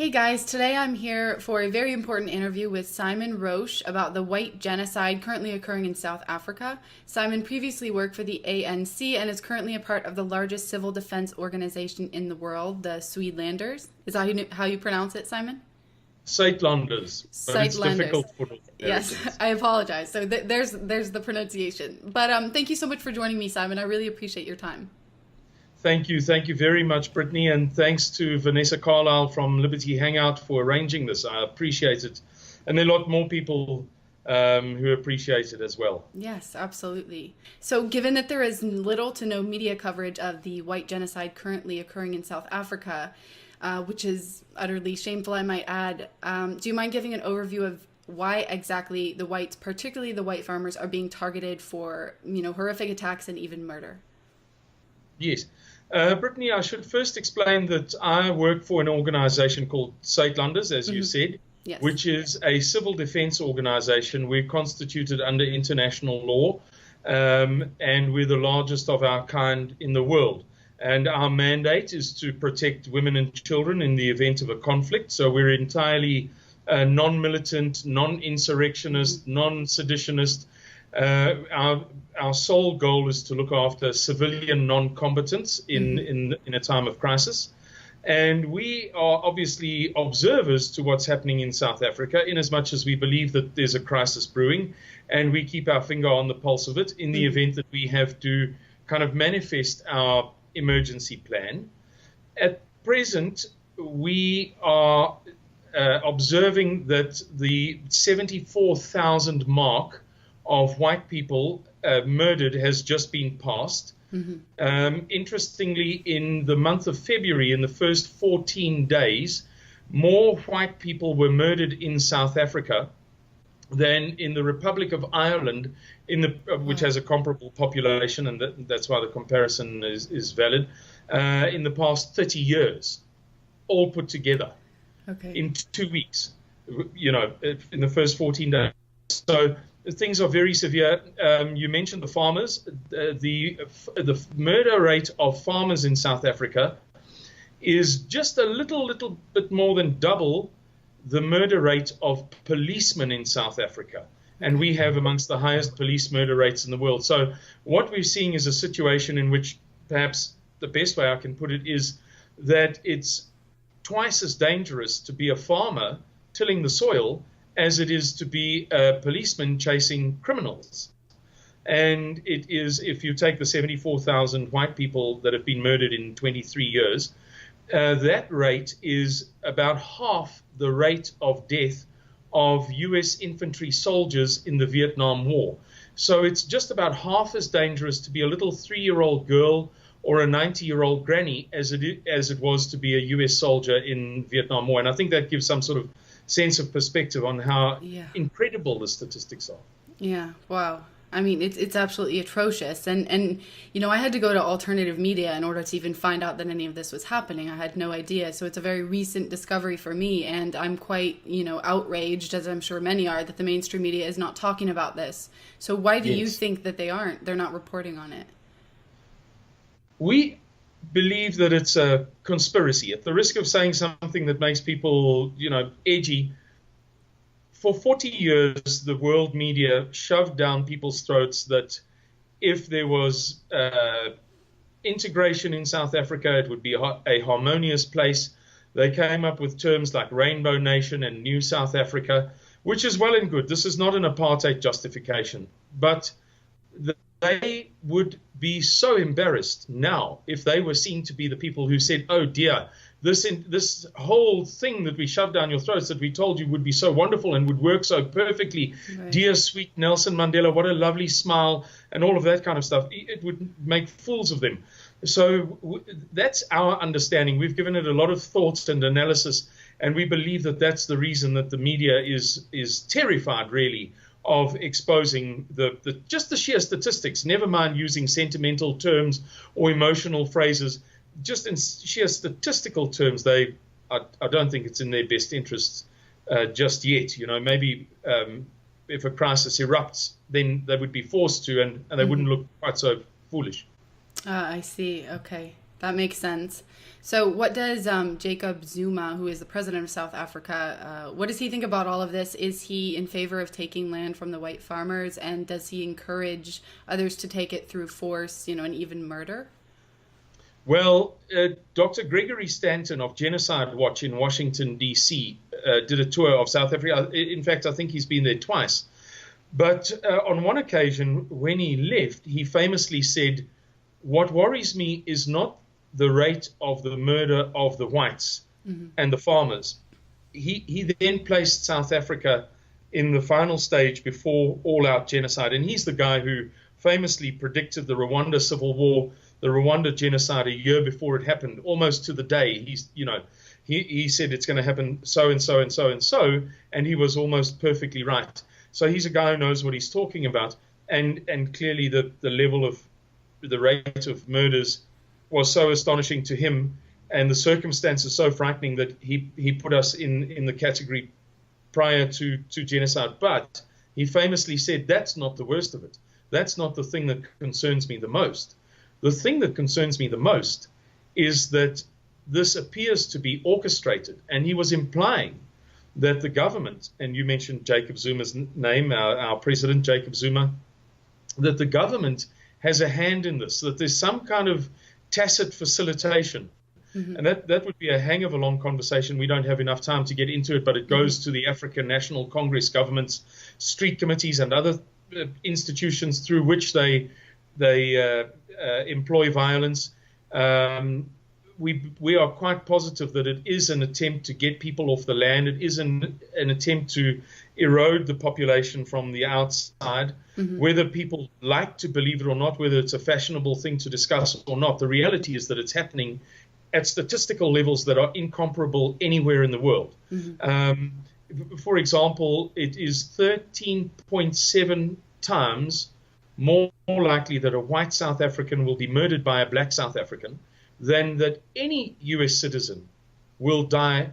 Hey guys, today I'm here for a very important interview with Simon Roche about the White Genocide currently occurring in South Africa. Simon previously worked for the ANC and is currently a part of the largest civil defense organization in the world, the Suidlanders. Is that how you pronounce it, Simon? Suidlanders, but it's Suidlanders. difficult for North Yes, Americans. I apologize. So there's the pronunciation. But thank you so much for joining me, Simon. I really appreciate your time. Thank you very much, Brittany, and thanks to Vanessa Carlisle from Liberty Hangout for arranging this. I appreciate it, and there are a lot more people who appreciate it as well. Yes, absolutely. So, given that there is little to no media coverage of the white genocide currently occurring in South Africa, which is utterly shameful, I might add, do you mind giving an overview of why exactly the whites, particularly the white farmers, are being targeted for, horrific attacks and even murder? Yes. Brittany, I should first explain that I work for an organization called Suidlanders, as you said, Yes. which is a civil defense organization. We're constituted under international law, and we're the largest of our kind in the world. And our mandate is to protect women and children in the event of a conflict. So we're entirely non-militant, non-insurrectionist, non-seditionist. Our sole goal is to look after civilian non-combatants in a time of crisis. And we are obviously observers to what's happening in South Africa, in as much as we believe that there's a crisis brewing, and we keep our finger on the pulse of it in the event that we have to kind of manifest our emergency plan. At present, we are observing that the 74,000 mark of white people murdered has just been passed. Interestingly, in the month of February, in the first 14 days, more white people were murdered in South Africa than in the Republic of Ireland, which has a comparable population, and that's why the comparison is valid, in the past 30 years, all put together in 2 weeks, in the first 14 days. So things are very severe. You mentioned the farmers. The murder rate of farmers in South Africa is just a little bit more than double the murder rate of policemen in South Africa. And we have amongst the highest police murder rates in the world. So what we're seeing is a situation in which perhaps the best way I can put it is that it's twice as dangerous to be a farmer tilling the soil as it is to be a policeman chasing criminals. And it is, if you take the 74,000 white people that have been murdered in 23 years, that rate is about half the rate of death of U.S. infantry soldiers in the Vietnam War. So it's just about half as dangerous to be a little 3-year-old girl or a 90-year-old granny as it was to be a U.S. soldier in Vietnam War. And I think that gives some sort of sense of perspective on how incredible the statistics are. Yeah, wow. I mean, it's absolutely atrocious. And I had to go to alternative media in order to even find out that any of this was happening. I had no idea. So it's a very recent discovery for me. And I'm quite, outraged, as I'm sure many are, that the mainstream media is not talking about this. So why do you think that they're not reporting on it? We believe that it's a conspiracy. At the risk of saying something that makes people, edgy, for 40 years, the world media shoved down people's throats that if there was integration in South Africa, it would be a harmonious place. They came up with terms like Rainbow Nation and New South Africa, which is well and good. This is not an apartheid justification, but they would be so embarrassed now if they were seen to be the people who said, oh dear, this whole thing that we shoved down your throats that we told you would be so wonderful and would work so perfectly. Right. Dear sweet Nelson Mandela, what a lovely smile and all of that kind of stuff. It would make fools of them. So that's our understanding. We've given it a lot of thought and analysis, and we believe that that's the reason that the media is terrified, really, of exposing just the sheer statistics, never mind using sentimental terms or emotional phrases. Just in sheer statistical terms, I don't think it's in their best interests just yet. Maybe if a crisis erupts, then they would be forced to, and they wouldn't look quite so foolish. I see. Okay. That makes sense. So, what does Jacob Zuma, who is the president of South Africa, what does he think about all of this? Is he in favor of taking land from the white farmers, and does he encourage others to take it through force, and even murder? Well, Dr. Gregory Stanton of Genocide Watch in Washington, D.C., did a tour of South Africa. In fact, I think he's been there twice. But on one occasion, when he left, he famously said, "What worries me is not the rate of the murder of the whites and the farmers." He then placed South Africa in the final stage before all-out genocide. And he's the guy who famously predicted the Rwanda civil war, the Rwanda genocide a year before it happened, almost to the day. He said it's going to happen so and so and so and so, and he was almost perfectly right. So he's a guy who knows what he's talking about, and clearly the level of the rate of murders was so astonishing to him, and the circumstances so frightening that he put us in the category prior to genocide. But he famously said, that's not the worst of it. That's not the thing that concerns me the most. The thing that concerns me the most is that this appears to be orchestrated, and he was implying that the government, and you mentioned Jacob Zuma's name, our president, Jacob Zuma, that the government has a hand in this, that there's some kind of tacit facilitation. And that would be a hang of a long conversation. We don't have enough time to get into it, but it goes to the African National Congress governments, street committees, and other institutions through which they employ violence. We are quite positive that it is an attempt to get people off the land. It is an attempt to erode the population from the outside. Whether people like to believe it or not, whether it's a fashionable thing to discuss or not, the reality is that it's happening at statistical levels that are incomparable anywhere in the world. For example, it is 13.7 times more likely that a white South African will be murdered by a black South African than that any U.S. citizen will die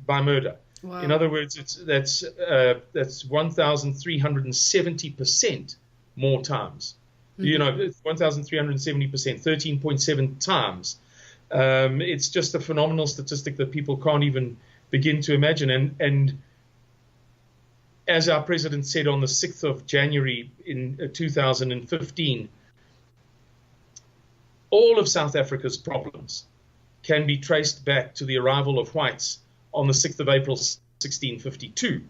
by murder. Wow. In other words, that's 1,370% more times. You know, 1,370%, 13.7 times. It's just a phenomenal statistic that people can't even begin to imagine. And as our president said on the 6th of January in 2015, all of South Africa's problems can be traced back to the arrival of whites on the 6th of April, 1652.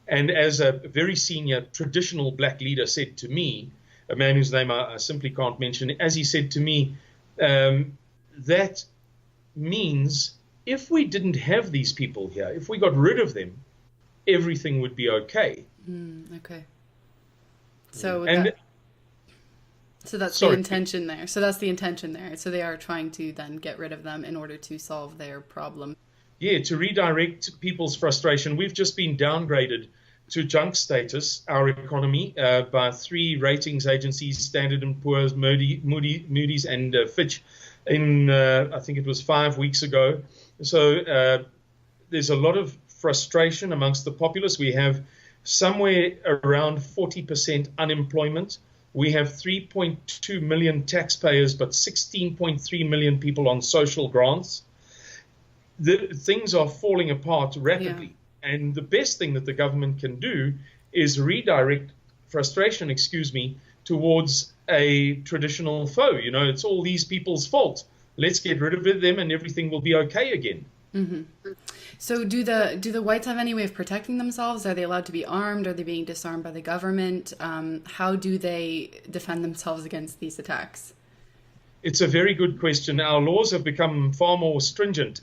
And as a very senior traditional black leader said to me, a man whose name I simply can't mention, as he said to me, that means if we didn't have these people here, if we got rid of them, everything would be okay. Okay. So that's Sorry. the intention there. So that's the intention there. So they are trying to then get rid of them in order to solve their problem. Yeah, to redirect people's frustration. We've just been downgraded to junk status, our economy, by 3 ratings agencies, Standard & Poor's, Moody's, and Fitch, in I think it was 5 weeks ago. So there's a lot of frustration amongst the populace. We have somewhere around 40% unemployment. We have 3.2 million taxpayers, but 16.3 million people on social grants. Things are falling apart rapidly. Yeah. And the best thing that the government can do is redirect frustration, towards a traditional foe. You know, it's all these people's fault. Let's get rid of them and everything will be okay again. So do the whites have any way of protecting themselves? Are they allowed to be armed? Are they being disarmed by the government? How do they defend themselves against these attacks? It's a very good question. Our laws have become far more stringent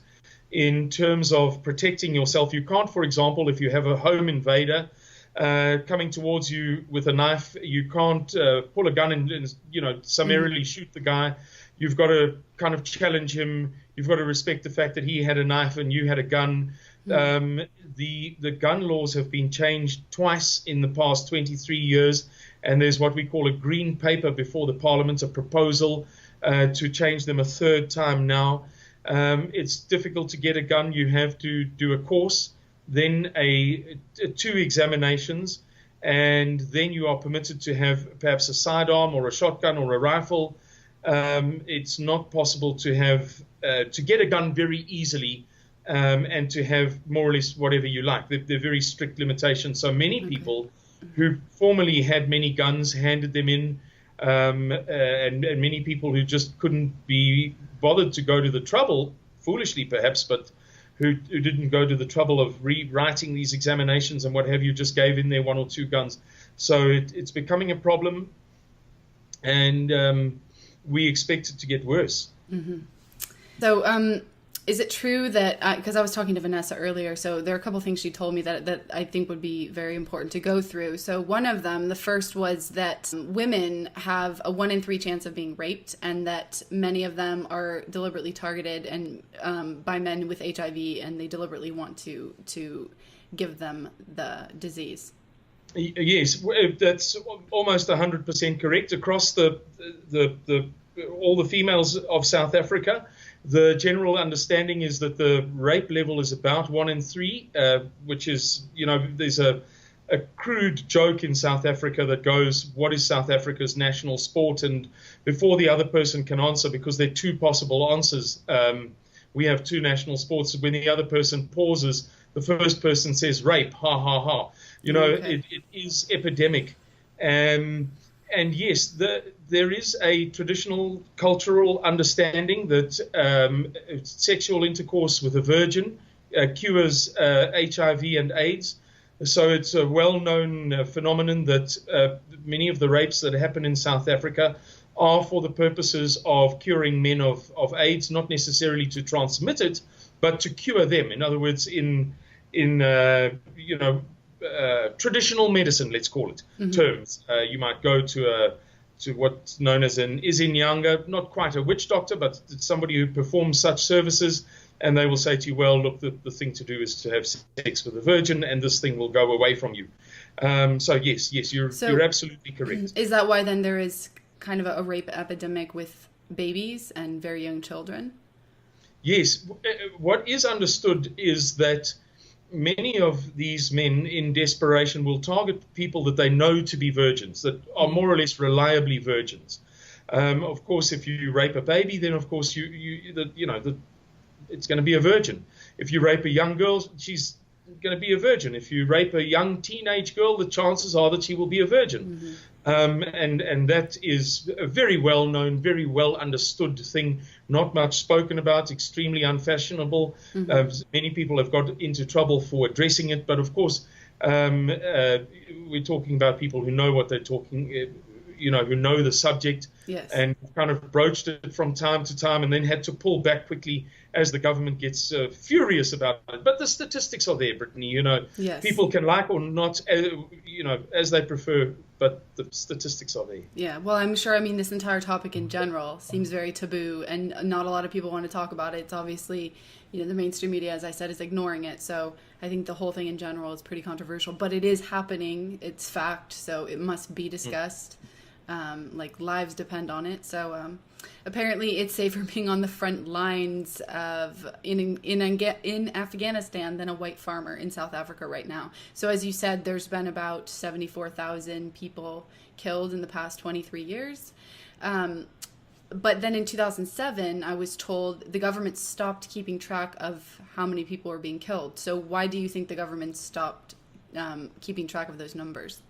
in terms of protecting yourself. You can't, for example, if you have a home invader coming towards you with a knife, you can't pull a gun and summarily shoot the guy. You've got to kind of challenge him. You've got to respect the fact that he had a knife and you had a gun. The gun laws have been changed twice in the past 23 years, and there's what we call a green paper before the Parliament, a proposal to change them a 3rd time now. It's difficult to get a gun. You have to do a course, then 2 examinations, and then you are permitted to have perhaps a sidearm or a shotgun or a rifle. it's not possible to have to get a gun very easily and to have more or less whatever you like. They're very strict limitations. So many people who formerly had many guns handed them in, and many people who just couldn't be bothered to go to the trouble, foolishly perhaps, but who didn't go to the trouble of rewriting these examinations and what have you, just gave in their 1 or 2 guns. So it's becoming a problem, and we expect it to get worse. Mm-hmm. So is it true that, because I was talking to Vanessa earlier, so there are a couple things she told me that I think would be very important to go through. So one of them, the first was that women have a 1 in 3 chance of being raped, and that many of them are deliberately targeted and by men with HIV, and they deliberately want to give them the disease. Yes, that's almost 100% correct. Across all the females of South Africa, the general understanding is that the rape level is about 1 in 3, which is, there's a crude joke in South Africa that goes, what is South Africa's national sport? And before the other person can answer, because there are 2 possible answers, we have 2 national sports. When the other person pauses, the first person says rape, ha, ha, ha. Okay. It is epidemic. And yes, there is a traditional cultural understanding that sexual intercourse with a virgin cures HIV and AIDS. So it's a well-known phenomenon that many of the rapes that happen in South Africa are for the purposes of curing men of AIDS, not necessarily to transmit it, but to cure them. In other words, in traditional medicine, let's call it, terms. You might go to what's known as an Izinyanga, not quite a witch doctor, but somebody who performs such services, and they will say to you, well, look, the thing to do is to have sex with a virgin, and this thing will go away from you. So yes, you're absolutely correct. Is that why then there is kind of a rape epidemic with babies and very young children? Yes. What is understood is that many of these men in desperation will target people that they know to be virgins, that are more or less reliably virgins. Of course, if you rape a baby, then of course it's going to be a virgin. If you rape a young girl, she's going to be a virgin. If you rape a young teenage girl, the chances are that she will be a virgin. And that is a very well known, very well understood thing, not much spoken about, extremely unfashionable. Many people have got into trouble for addressing it. But of course, we're talking about people who know what they're talking, who know the subject, yes, and kind of broached it from time to time and then had to pull back quickly as the government gets furious about it. But the statistics are there, Brittany. Yes. People can like or not, as they prefer, but the statistics are there. Yeah, well, I'm sure, this entire topic in general seems very taboo, and not a lot of people want to talk about it. It's obviously, the mainstream media, as I said, is ignoring it. So I think the whole thing in general is pretty controversial, but it is happening. It's fact, so it must be discussed. Lives depend on it. So apparently it's safer being on the front lines of in Afghanistan than a white farmer in South Africa right now. So as you said, there's been about 74,000 people killed in the past 23 years. But then in 2007, I was told the government stopped keeping track of how many people were being killed. So why do you think the government stopped keeping track of those numbers?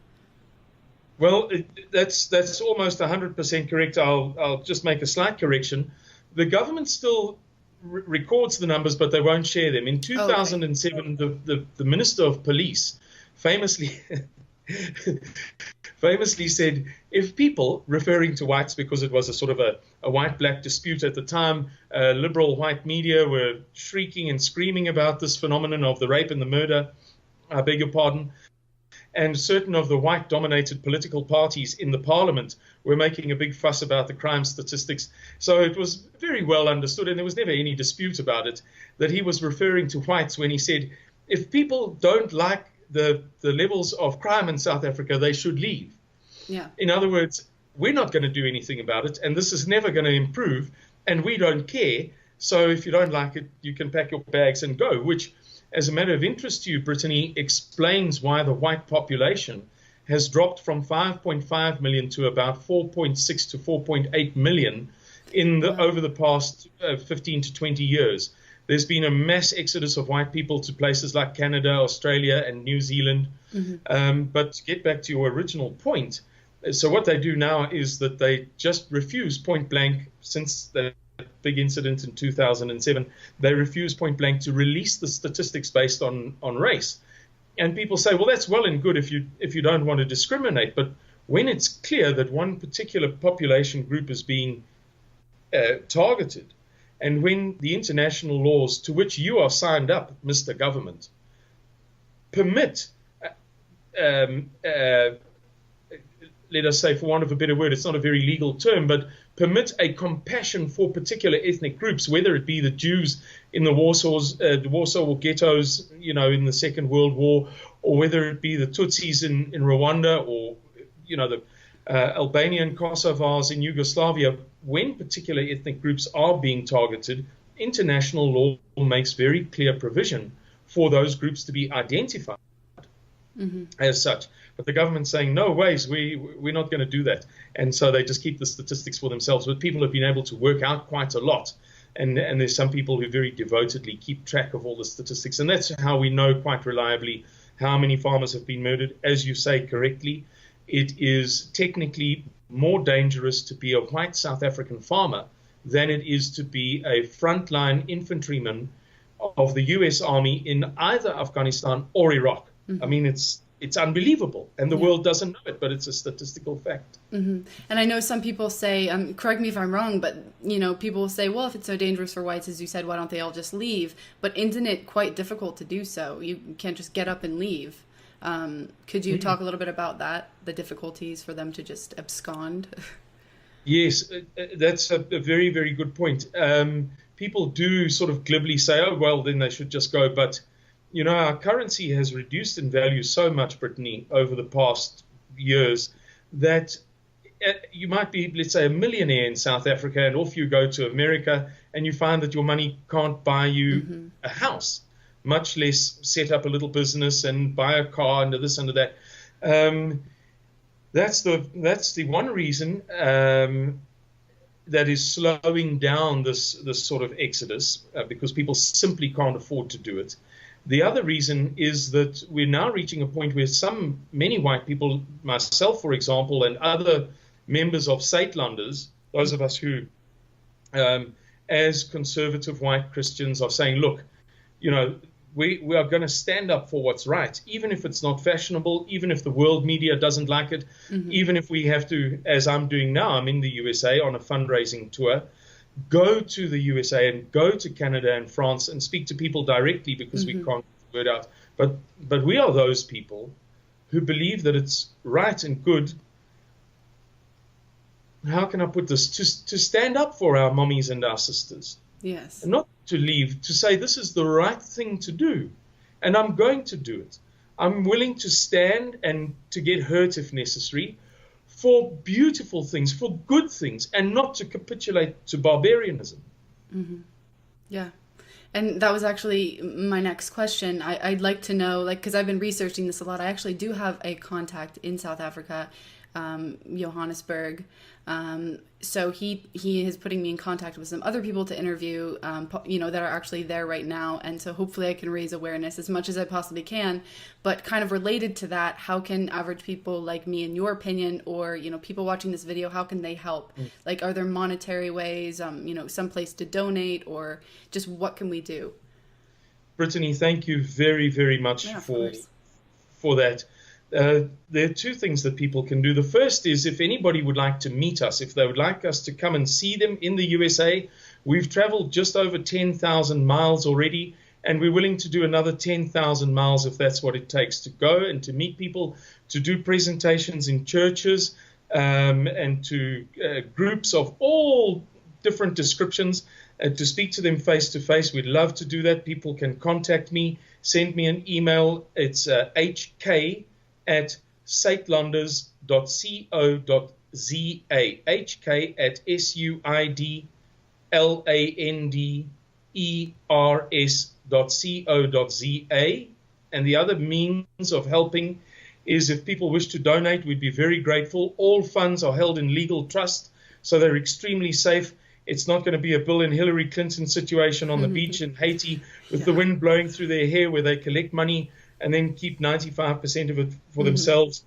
Well, that's almost 100% correct. I'll just make a slight correction. The government still records the numbers, but they won't share them. In 2007, the Minister of Police famously said, if people, referring to whites because it was a sort of a white-black dispute at the time, liberal white media were shrieking and screaming about this phenomenon of the rape and the murder, I beg your pardon, and certain of the white-dominated political parties in the parliament were making a big fuss about the crime statistics. So it was very well understood, and there was never any dispute about it, that he was referring to whites when he said, if people don't like the levels of crime in South Africa, they should leave. Yeah. In other words, we're not going to do anything about it, and this is never going to improve, and we don't care. So if you don't like it, you can pack your bags and go, which, as a matter of interest to you, Brittany, explains why the white population has dropped from 5.5 million to about 4.6 to 4.8 million over the past 15 to 20 years. There's been a mass exodus of white people to places like Canada, Australia, and New Zealand. But to get back to your original point, so what they do now is that they just refuse point blank, since the big incident in 2007, they refuse point blank to release the statistics based on race. And people say, well, that's well and good if you don't want to discriminate. But when it's clear that one particular population group is being targeted, and when the international laws to which you are signed up, Mr. Government, permit, let us say, for want of a better word, it's not a very legal term, but permit a compassion for particular ethnic groups, whether it be the Jews in the Warsaw ghettos, in the Second World War, or whether it be the Tutsis in Rwanda, or, the Albanian Kosovars in Yugoslavia. When particular ethnic groups are being targeted, international law makes very clear provision for those groups to be identified as such. But the government's saying, no ways, we're not going to do that. And so they just keep the statistics for themselves. But people have been able to work out quite a lot. And there's some people who very devotedly keep track of all the statistics. And that's how we know quite reliably how many farmers have been murdered. As you say correctly, it is technically more dangerous to be a white South African farmer than it is to be a frontline infantryman of the U.S. Army in either Afghanistan or Iraq. I mean, it's unbelievable, and the world doesn't know it, but it's a statistical fact. And I know some people say, correct me if I'm wrong, but people will say, well, if it's so dangerous for whites, as you said, why don't they all just leave? But isn't it quite difficult to do so? You can't just get up and leave. Could you talk a little bit about that, the difficulties for them to just abscond? Yes, that's a very, very good point. People do sort of glibly say, oh, well, then they should just go. But, our currency has reduced in value so much, Brittany, over the past years that you might be, let's say, a millionaire in South Africa, and off you go to America, and you find that your money can't buy you a house, much less set up a little business and buy a car and this and that. That's the one reason that is slowing down this sort of exodus, because people simply can't afford to do it. The other reason is that we're now reaching a point where many white people, myself, for example, and other members of Suidlanders, those of us who, as conservative white Christians, are saying, look, we are going to stand up for what's right, even if it's not fashionable, even if the world media doesn't like it, even if we have to, as I'm doing now, I'm in the USA on a fundraising tour, go to the USA and go to Canada and France and speak to people directly, because we can't get the word out. But we are those people who believe that it's right and good. How can I put this? To stand up for our mummies and our sisters. Yes. And not to leave, to say this is the right thing to do. And I'm going to do it. I'm willing to stand and to get hurt if necessary, for beautiful things, for good things, and not to capitulate to barbarianism. Yeah. And that was actually my next question. I'd like to know, because I've been researching this a lot. I actually do have a contact in South Africa, Johannesburg. So he is putting me in contact with some other people to interview, that are actually there right now. And so hopefully I can raise awareness as much as I possibly can. But kind of related to that, how can average people like me, in your opinion, or, people watching this video, how can they help? Like, are there monetary ways, some place to donate, or just what can we do? Brittany, thank you very, very much for that. There are two things that people can do. The first is, if anybody would like to meet us, if they would like us to come and see them in the USA, we've traveled just over 10,000 miles already, and we're willing to do another 10,000 miles if that's what it takes to go and to meet people, to do presentations in churches, and to groups of all different descriptions, to speak to them face to face. We'd love to do that. People can contact me, send me an email. It's hk@suidlanders.co.za, hk@suidlanders.co.za. And the other means of helping is, if people wish to donate, we'd be very grateful. All funds are held in legal trust, so they're extremely safe. It's not going to be a Bill and Hillary Clinton situation on the beach in Haiti with the wind blowing through their hair, where they collect money and then keep 95% of it for themselves.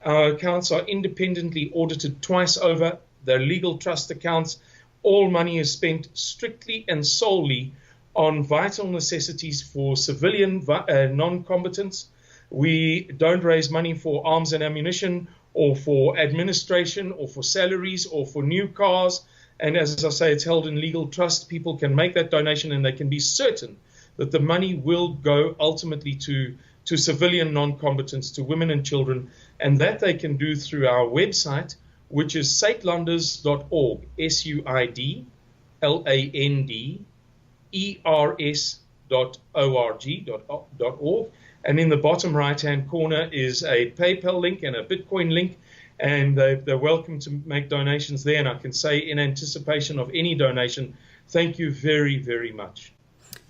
Our accounts are independently audited twice over. They're legal trust accounts. All money is spent strictly and solely on vital necessities for civilian non-combatants. We don't raise money for arms and ammunition, or for administration, or for salaries, or for new cars. And as I say, it's held in legal trust. People can make that donation, and they can be certain that the money will go ultimately to civilian non-combatants, to women and children, and that they can do through our website, which is suidlanders.org, suidlanders.org. And in the bottom right-hand corner is a PayPal link and a Bitcoin link, and they're welcome to make donations there. And I can say, in anticipation of any donation, thank you very, very much.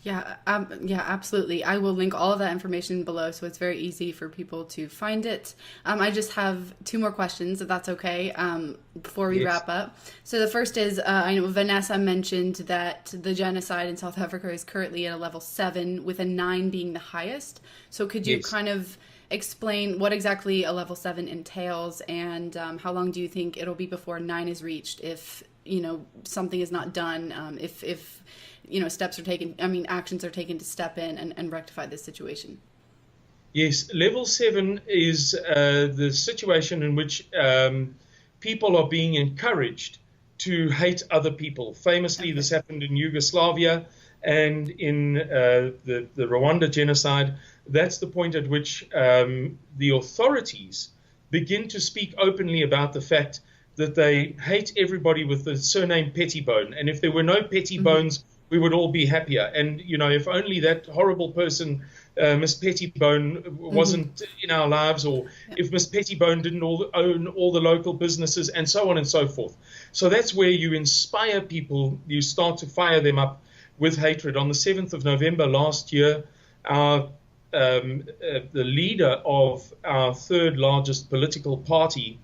Yeah, absolutely. I will link all of that information below, so it's very easy for people to find it. I just have two more questions, if that's okay, before we wrap up. So the first is, I know Vanessa mentioned that the genocide in South Africa is currently at a level 7, with a 9 being the highest. So could you kind of explain what exactly a level 7 entails, and how long do you think it'll be before 9 is reached if, something is not done, if steps are taken, actions are taken to step in and rectify this situation? Yes, level 7 is the situation in which people are being encouraged to hate other people. Famously, this happened in Yugoslavia and in the Rwanda genocide. That's the point at which the authorities begin to speak openly about the fact that they hate everybody with the surname Pettibone. And if there were no Pettibones, we would all be happier. And, if only that horrible person, Miss Pettibone, wasn't in our lives, or if Miss Pettibone didn't own all the local businesses, and so on and so forth. So that's where you inspire people. You start to fire them up with hatred. On the 7th of November last year, the leader of our third largest political party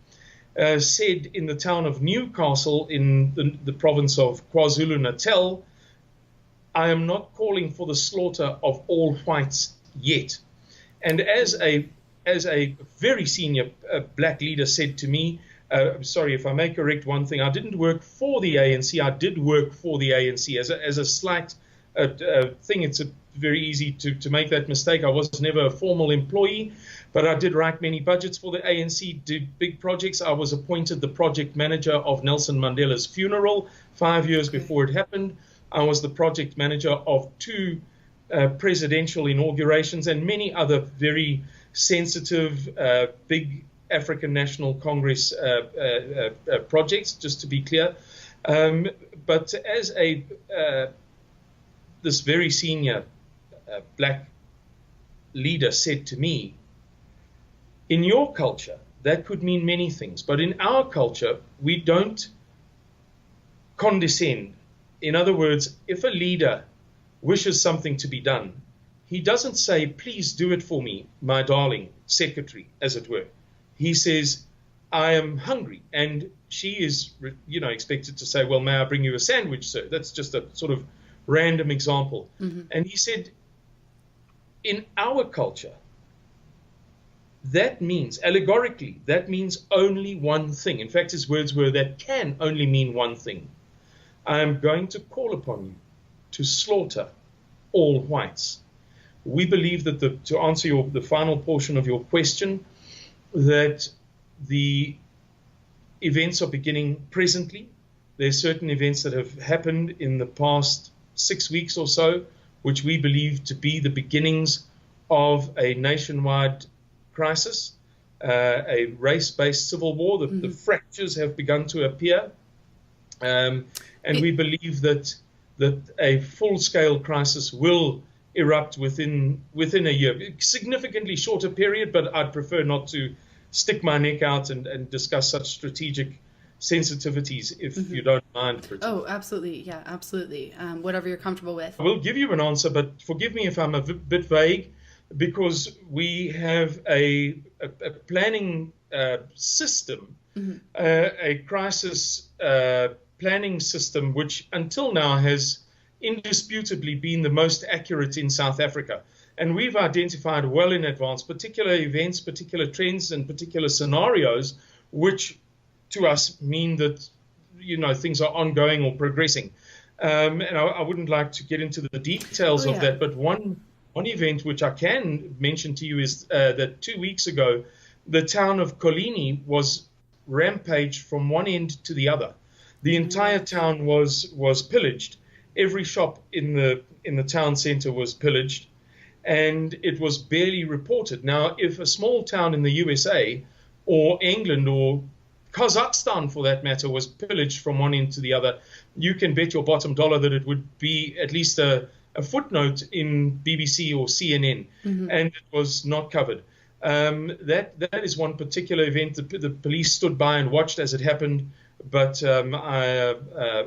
said in the town of Newcastle in the province of KwaZulu-Natal, "I am not calling for the slaughter of all whites yet." And as a very senior black leader said to me, sorry if I may correct one thing, I didn't work for the ANC, I did work for the ANC. As a slight thing, it's very easy to make that mistake. I was never a formal employee, but I did write many budgets for the ANC, did big projects. I was appointed the project manager of Nelson Mandela's funeral 5 years before it happened. I was the project manager of 2 presidential inaugurations and many other very sensitive, big African National Congress projects, just to be clear. But as this very senior black leader said to me, in your culture, that could mean many things. But in our culture, we don't condescend. In other words, if a leader wishes something to be done, he doesn't say, "Please do it for me, my darling secretary," as it were. He says, "I am hungry." And she is, expected to say, "Well, may I bring you a sandwich, sir?" That's just a sort of random example. And he said, in our culture, that means, allegorically, that means only one thing. In fact, his words were, "That can only mean one thing. I am going to call upon you to slaughter all whites." We believe that, to answer the final portion of your question, that the events are beginning presently. There are certain events that have happened in the past 6 weeks or so, which we believe to be the beginnings of a nationwide crisis, a race-based civil war. The fractures have begun to appear. And we believe that a full-scale crisis will erupt within a year. Significantly shorter period, but I'd prefer not to stick my neck out and discuss such strategic sensitivities, if you don't mind, Brittany. Oh, absolutely. Yeah, absolutely. Whatever you're comfortable with. I will give you an answer, but forgive me if I'm a bit vague, because we have a planning system, a crisis planning system, which until now has indisputably been the most accurate in South Africa. And we've identified well in advance particular events, particular trends, and particular scenarios, which to us mean that, things are ongoing or progressing. And I wouldn't like to get into the details of that, but one event which I can mention to you is that 2 weeks ago, the town of Colini was rampaged from one end to the other. The entire town was pillaged. Every shop in the town center was pillaged, and it was barely reported. Now, if a small town in the USA or England or Kazakhstan, for that matter, was pillaged from one end to the other, you can bet your bottom dollar that it would be at least a footnote in BBC or CNN, and it was not covered. That is one particular event. The police stood by and watched as it happened, but I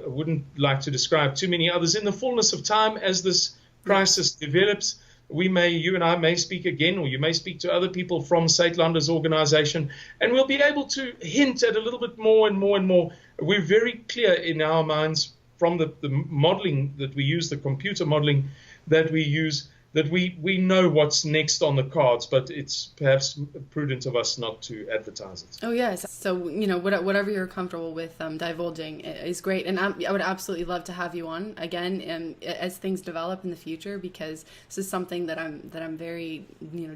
wouldn't like to describe too many others. In the fullness of time, as this crisis develops, you and I may speak again, or you may speak to other people from Suidlanders organization, and we'll be able to hint at a little bit more and more and more. We're very clear in our minds from the modeling that we use, the computer modeling that we use, that we know what's next on the cards, but it's perhaps prudent of us not to advertise it. Oh, yes. So, whatever you're comfortable with divulging is great. And I would absolutely love to have you on again as things develop in the future, because this is something that I'm very,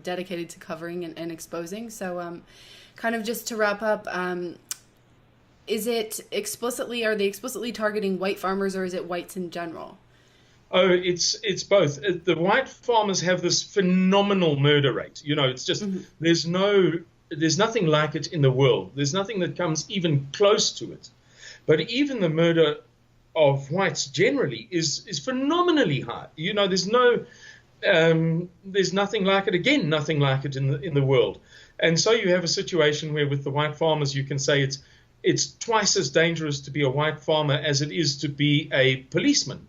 dedicated to covering and exposing. So, kind of just to wrap up, are they explicitly targeting white farmers, or is it whites in general? Oh, it's both. The white farmers have this phenomenal murder rate. It's just there's nothing like it in the world. There's nothing that comes even close to it. But even the murder of whites generally is phenomenally high. There's nothing like it. Again, nothing like it in the world. And so you have a situation where with the white farmers, you can say it's twice as dangerous to be a white farmer as it is to be a policeman.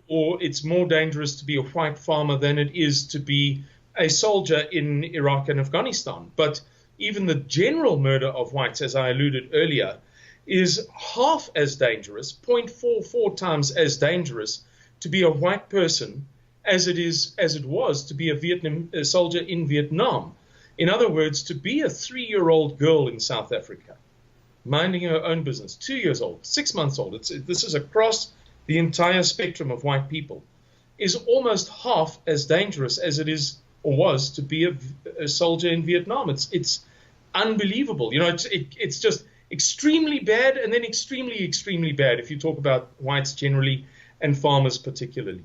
Or it's more dangerous to be a white farmer than it is to be a soldier in Iraq and Afghanistan. But even the general murder of whites, as I alluded earlier, is half as dangerous, 0.44 times as dangerous to be a white person as it was to be a soldier in Vietnam. In other words, to be a 3-year-old girl in South Africa, minding her own business, 2 years old, 6 months old, this is across the entire spectrum of white people, is almost half as dangerous as it is or was to be a soldier in Vietnam. It's unbelievable. It's just extremely bad, and then extremely, extremely bad if you talk about whites generally and farmers particularly.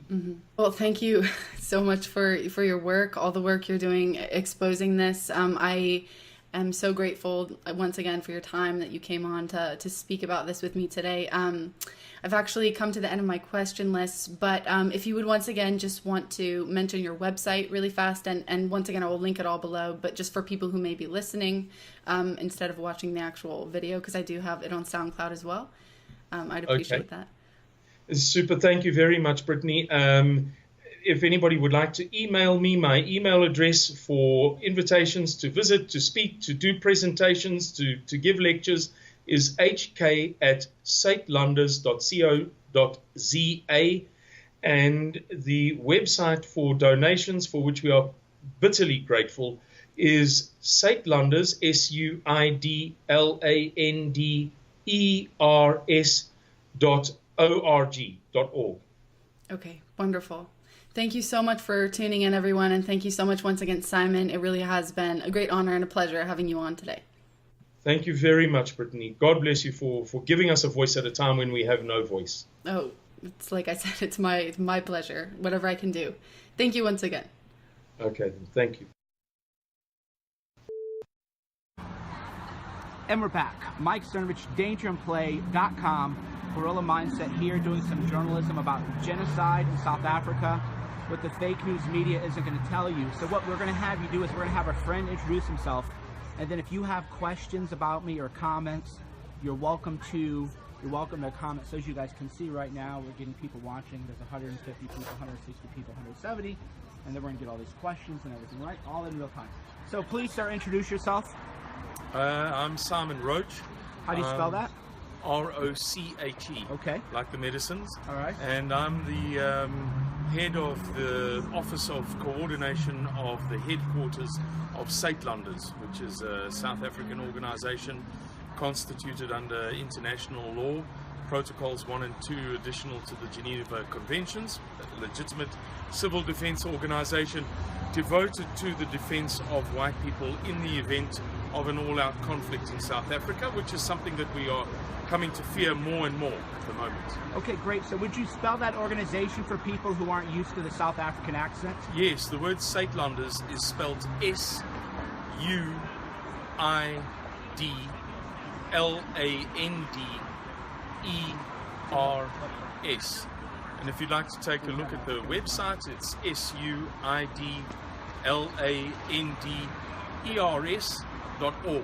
Well, thank you so much for your work, all the work you're doing exposing this. I am so grateful once again for your time that you came on to speak about this with me today. I've actually come to the end of my question list, but if you would once again just want to mention your website really fast, and once again I will link it all below, but just for people who may be listening instead of watching the actual video, because I do have it on SoundCloud as well. I'd appreciate that. Super. Thank you very much, Brittany. If anybody would like to email me, my email address for invitations to visit, to speak, to do presentations, to give lectures is hk@suidlanders.co.za, and the website for donations, for which we are bitterly grateful, is Suidlanders, SUIDLANDERS.org. Okay, wonderful. Thank you so much for tuning in, everyone, and thank you so much once again, Simon. It really has been a great honor and a pleasure having you on today. Thank you very much, Brittany. God bless you for giving us a voice at a time when we have no voice. Oh, it's like I said, it's my pleasure, whatever I can do. Thank you once again. Okay, then. Thank you. And we're back. Mike Cernovich, DangerandPlay.com. Guerrilla Mindset here, doing some journalism about genocide in South Africa, what the fake news media isn't going to tell you. So what we're going to have you do is we're going to have a friend introduce himself, and then if you have questions about me or comments, you're welcome to comment. So as you guys can see right now, we're getting people watching. There's 150 people, 160 people, 170, and then we're going to get all these questions and everything, right? All in real time. So please, sir, introduce yourself. I'm Simon Roche. How do you spell that? Roche. Okay. Like the medicines. All right. And I'm the head of the Office of Coordination of the headquarters of Suidlanders, which is a South African organization constituted under international law, Protocols 1 and 2 additional to the Geneva Conventions, a legitimate civil defense organization devoted to the defense of white people in the event of an all-out conflict in South Africa, which is something that we are coming to fear more and more at the moment. Okay, great. So would you spell that organization for people who aren't used to the South African accent? Yes, the word Suidlanders is spelled Suidlanders. And if you'd like to take a look at the website, it's Suidlanders.org.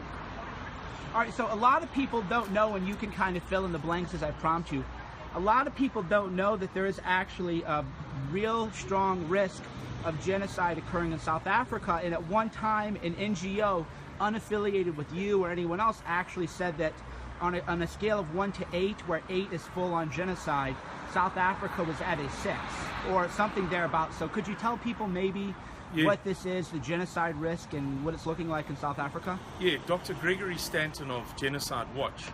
All right, so a lot of people don't know, and you can kind of fill in the blanks as I prompt you. A lot of people don't know that there is actually a real strong risk of genocide occurring in South Africa. And at one time, an NGO unaffiliated with you or anyone else actually said that on a scale of 1 to 8, where 8 is full-on genocide, South Africa was at a 6 or something thereabouts. So could you tell people maybe what this is, the genocide risk, and what it's looking like in South Africa? Yeah, Dr. Gregory Stanton of Genocide Watch,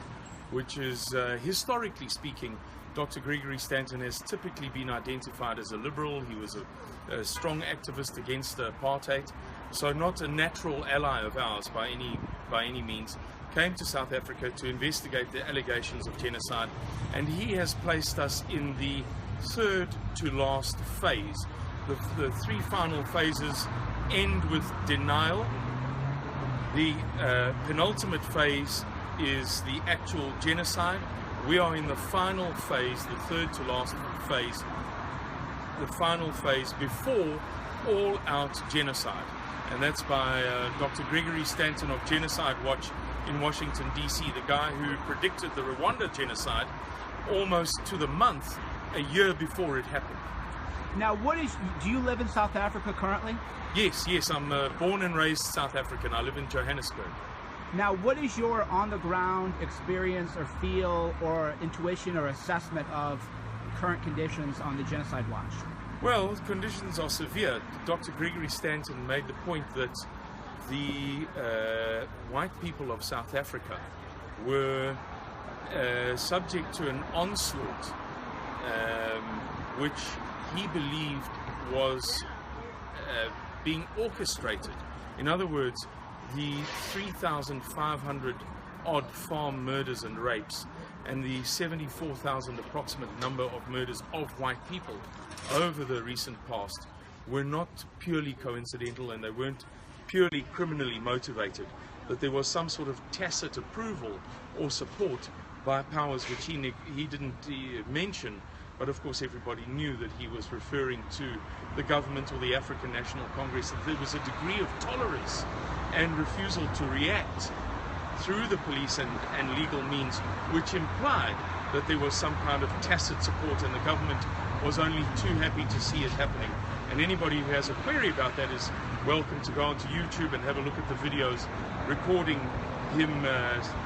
which is, historically speaking, Dr. Gregory Stanton has typically been identified as a liberal. He was a strong activist against apartheid, so not a natural ally of ours by any means. Came to South Africa to investigate the allegations of genocide, and he has placed us in the third to last phase. The three final phases end with denial. The penultimate phase is the actual genocide. We are in the final phase, the third to last phase, the final phase before all-out genocide. And that's by Dr. Gregory Stanton of Genocide Watch in Washington, D.C., the guy who predicted the Rwanda genocide almost to the month a year before it happened. Now, do you live in South Africa currently? Yes, I'm born and raised South African. I live in Johannesburg. Now, what is your on-the-ground experience or feel or intuition or assessment of current conditions on the Genocide Watch? Well, conditions are severe. Dr. Gregory Stanton made the point that the white people of South Africa were subject to an onslaught which he believed was being orchestrated. In other words, the 3,500 odd farm murders and rapes and the 74,000 approximate number of murders of white people over the recent past were not purely coincidental, and they weren't purely criminally motivated, but there was some sort of tacit approval or support by powers which he didn't mention, but of course everybody knew that he was referring to the government or the African National Congress, that there was a degree of tolerance and refusal to react through the police and legal means, which implied that there was some kind of tacit support, and the government was only too happy to see it happening. And anybody who has a query about that is welcome to go onto YouTube and have a look at the videos recording him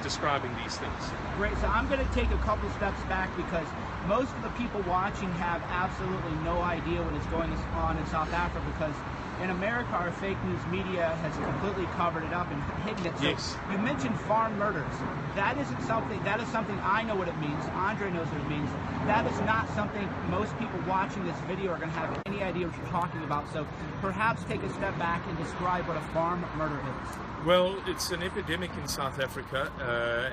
describing these things. Great. So I'm going to take a couple steps back, because most of the people watching have absolutely no idea what is going on in South Africa, because in America our fake news media has completely covered it up and hidden it. So yes. You mentioned farm murders. That is something I know what it means. Andre knows what it means. That is not something most people watching this video are going to have any idea what you're talking about. So perhaps take a step back and describe what a farm murder is. Well, it's an epidemic in South Africa,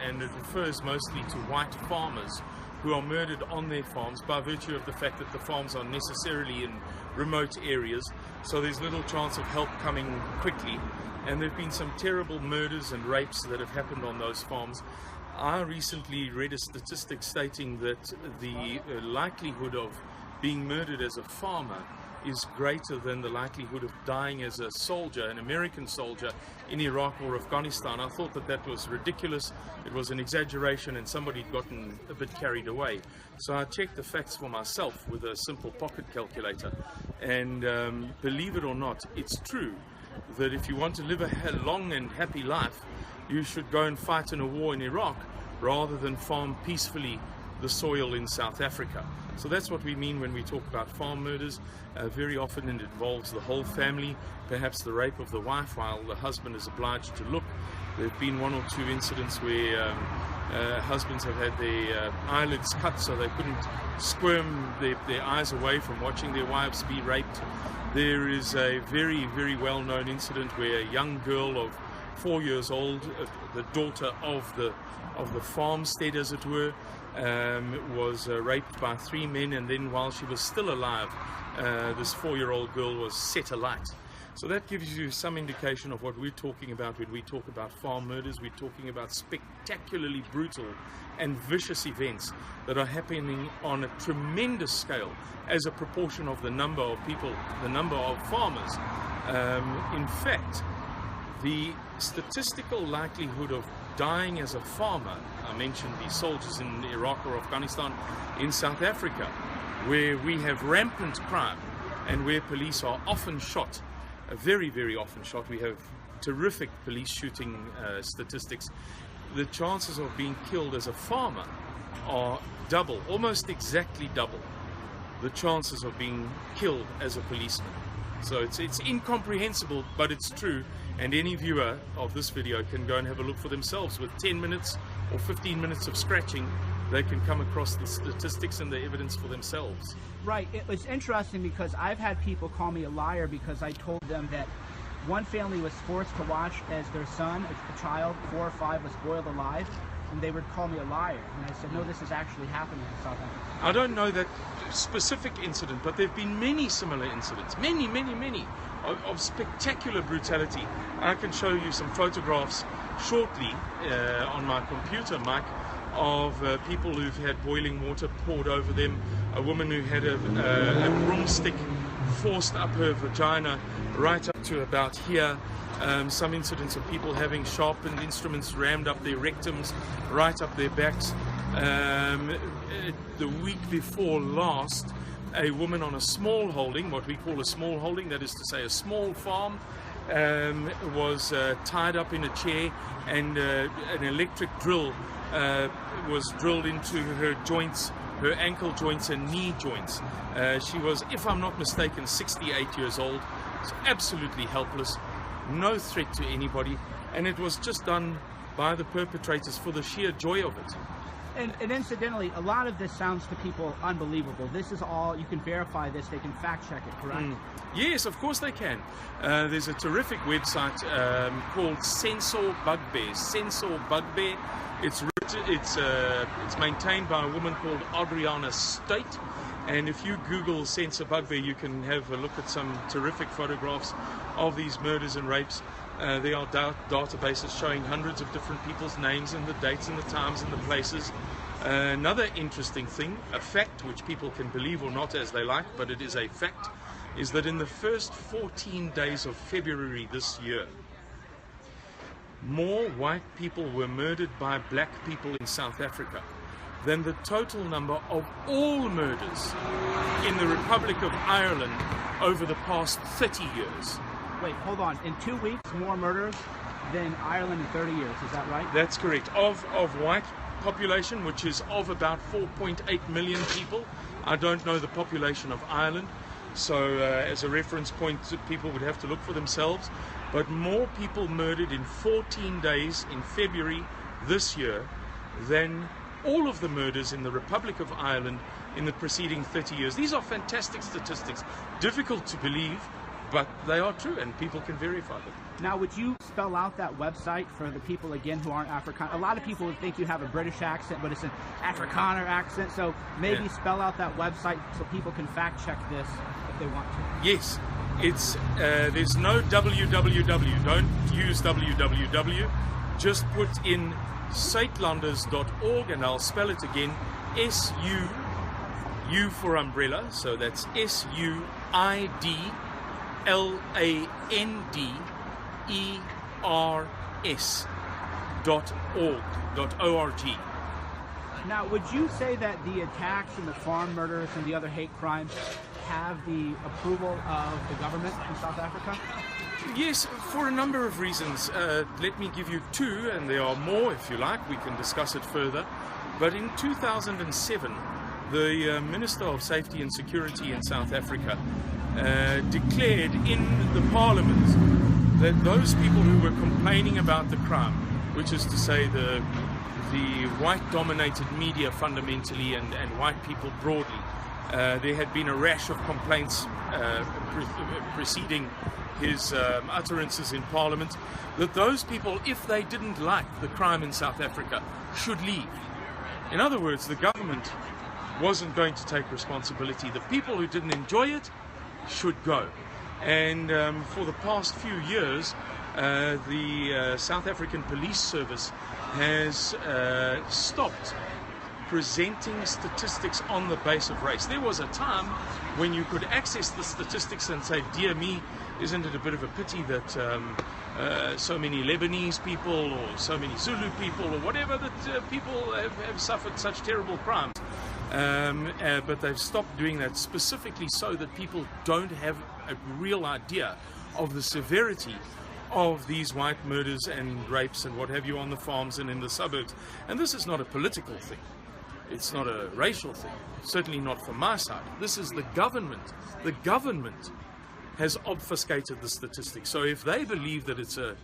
and it refers mostly to white farmers who are murdered on their farms by virtue of the fact that the farms are necessarily in remote areas, so there's little chance of help coming quickly. And there have been some terrible murders and rapes that have happened on those farms. I recently read a statistic stating that the likelihood of being murdered as a farmer is greater than the likelihood of dying as a soldier, an American soldier in Iraq or Afghanistan. I thought that was ridiculous. It was an exaggeration, and somebody had gotten a bit carried away. So I checked the facts for myself with a simple pocket calculator, and believe it or not, it's true that if you want to live a long and happy life, you should go and fight in a war in Iraq rather than farm peacefully the soil in South Africa. So that's what we mean when we talk about farm murders. Very often it involves the whole family, perhaps the rape of the wife while the husband is obliged to look. There have been 1 or 2 incidents where husbands have had their eyelids cut so they couldn't squirm their eyes away from watching their wives be raped. There is a very, very well-known incident where a young girl of 4 years old, the daughter of the farmstead, as it were, was raped by 3 men, and then while she was still alive, this 4-year-old girl was set alight. So that gives you some indication of what we're talking about when we talk about farm murders. We're talking about spectacularly brutal and vicious events that are happening on a tremendous scale as a proportion of the number of people, the number of farmers. In fact, the statistical likelihood of dying as a farmer, I mentioned the soldiers in Iraq or Afghanistan, in South Africa, where we have rampant crime and where police are often shot, very, very often shot. We have terrific police shooting statistics. The chances of being killed as a farmer are double, almost exactly double, the chances of being killed as a policeman. So it's incomprehensible, but it's true, and any viewer of this video can go and have a look for themselves. With 10 minutes or 15 minutes of scratching, they can come across the statistics and the evidence for themselves. Right. It was interesting because I've had people call me a liar because I told them that one family was forced to watch as their son, a child, 4 or 5, was boiled alive, and they would call me a liar. And I said, no, this is actually happening in South Africa. I don't know that specific incident, but there have been many similar incidents, many of spectacular brutality. I can show you some photographs shortly on my computer, Mike, of people who've had boiling water poured over them, a woman who had a broomstick forced up her vagina right up to about here, some incidents of people having sharpened instruments rammed up their rectums, right up their backs. The week before last, a woman on a small holding, what we call a small holding, that is to say a small farm, was tied up in a chair, and an electric drill was drilled into her joints, her ankle joints and knee joints. She was, if I'm not mistaken, 68 years old, so absolutely helpless, no threat to anybody, and it was just done by the perpetrators for the sheer joy of it. And incidentally, a lot of this sounds to people unbelievable. This is all, you can verify this, they can fact check it, correct? Yes, of course they can. There's a terrific website called Censor Bugbear. Censor Bugbear. It's maintained by a woman called Adriana State. And if you Google Censor Bugbear, you can have a look at some terrific photographs of these murders and rapes. There are databases showing hundreds of different people's names and the dates and the times and the places. Another interesting thing, a fact which people can believe or not as they like, but it is a fact, is that in the first 14 days of February this year, more white people were murdered by black people in South Africa than the total number of all murders in the Republic of Ireland over the past 30 years. Wait, hold on. In 2 weeks, more murders than Ireland in 30 years. Is that right? That's correct. Of white population, which is of about 4.8 million people. I don't know the population of Ireland, so as a reference point, people would have to look for themselves. But more people murdered in 14 days in February this year than all of the murders in the Republic of Ireland in the preceding 30 years. These are fantastic statistics. Difficult to believe, but they are true, and people can verify them. Now, would you spell out that website for the people, again, who aren't Afrikaner? A lot of people would think you have a British accent, but it's an Afrikaner accent, so maybe spell out that website so people can fact check this if they want to. Yes, it's there's no www. Don't use www. Just put in Suidlanders.org, and I'll spell it again, U for umbrella, so that's SUIDLANDERS.org. Now, would you say that the attacks and the farm murders and the other hate crimes have the approval of the government in South Africa? Yes, for a number of reasons. Let me give you two, and there are more if you like. We can discuss it further. But in 2007, the Minister of Safety and Security in South Africa declared in the Parliament that those people who were complaining about the crime, which is to say the white-dominated media fundamentally and white people broadly, there had been a rash of complaints preceding his utterances in Parliament, that those people, if they didn't like the crime in South Africa, should leave. In other words, the government wasn't going to take responsibility. The people who didn't enjoy it should go. And for the past few years, the South African Police Service has stopped presenting statistics on the base of race. There was a time when you could access the statistics and say, dear me, isn't it a bit of a pity that so many Lebanese people or so many Zulu people or whatever, that people have suffered such terrible crimes. But they've stopped doing that specifically so that people don't have a real idea of the severity of these white murders and rapes and what have you on the farms and in the suburbs. And this is not a political thing. It's not a racial thing. Certainly not from my side. This is the government. The government has obfuscated the statistics. So if they believe that it's a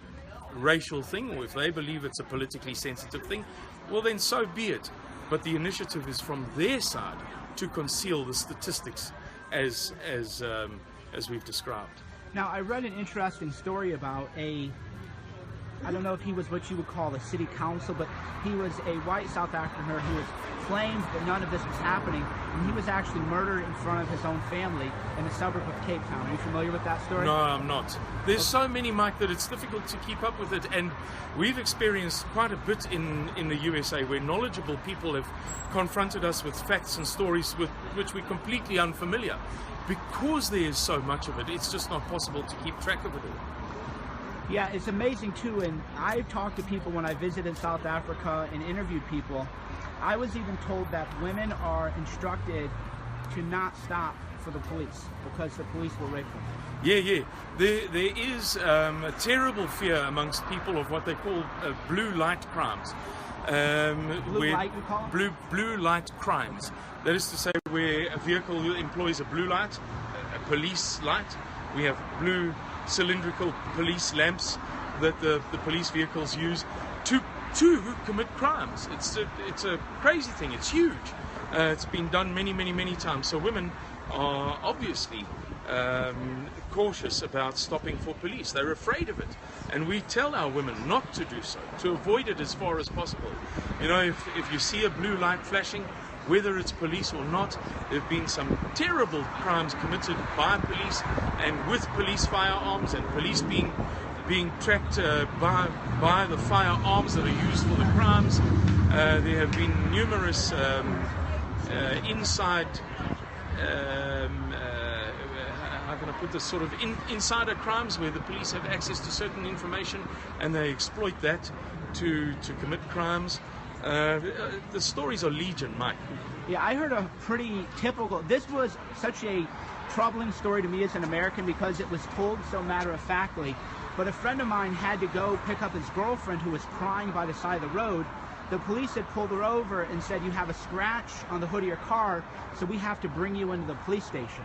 racial thing, or if they believe it's a politically sensitive thing, well then so be it. But the initiative is from their side to conceal the statistics as we've described. Now, I read an interesting story about I don't know if he was what you would call a city council, but he was a white South Africaner who was claimed that none of this was happening, and he was actually murdered in front of his own family in the suburb of Cape Town. Are you familiar with that story? No, I'm not. There's so many, Mike, that it's difficult to keep up with it, and we've experienced quite a bit in the USA where knowledgeable people have confronted us with facts and stories with which we're completely unfamiliar. Because there is so much of it, it's just not possible to keep track of it all. Yeah, it's amazing too, and I've talked to people when I visited South Africa and interviewed people. I was even told that women are instructed to not stop for the police because the police will rape them. Yeah. There is a terrible fear amongst people of what they call blue light crimes. Blue light, you call them? Blue light crimes. That is to say, where a vehicle employs a blue light, a police light. We have blue cylindrical police lamps that the police vehicles use to commit crimes. It's a crazy thing. It's huge. It's been done many times. So women are obviously cautious about stopping for police. They're afraid of it, and we tell our women not to do so, to avoid it as far as possible. You know, if you see a blue light flashing, whether it's police or not, there have been some terrible crimes committed by police and with police firearms, and police being tracked by the firearms that are used for the crimes. There have been numerous inside, how can I put this, sort of insider crimes where the police have access to certain information and they exploit that to commit crimes. The stories are legion, Mike. Yeah, I heard a pretty typical, this was such a troubling story to me as an American because it was told so matter-of-factly, but a friend of mine had to go pick up his girlfriend who was crying by the side of the road. The police had pulled her over and said, you have a scratch on the hood of your car, so we have to bring you into the police station.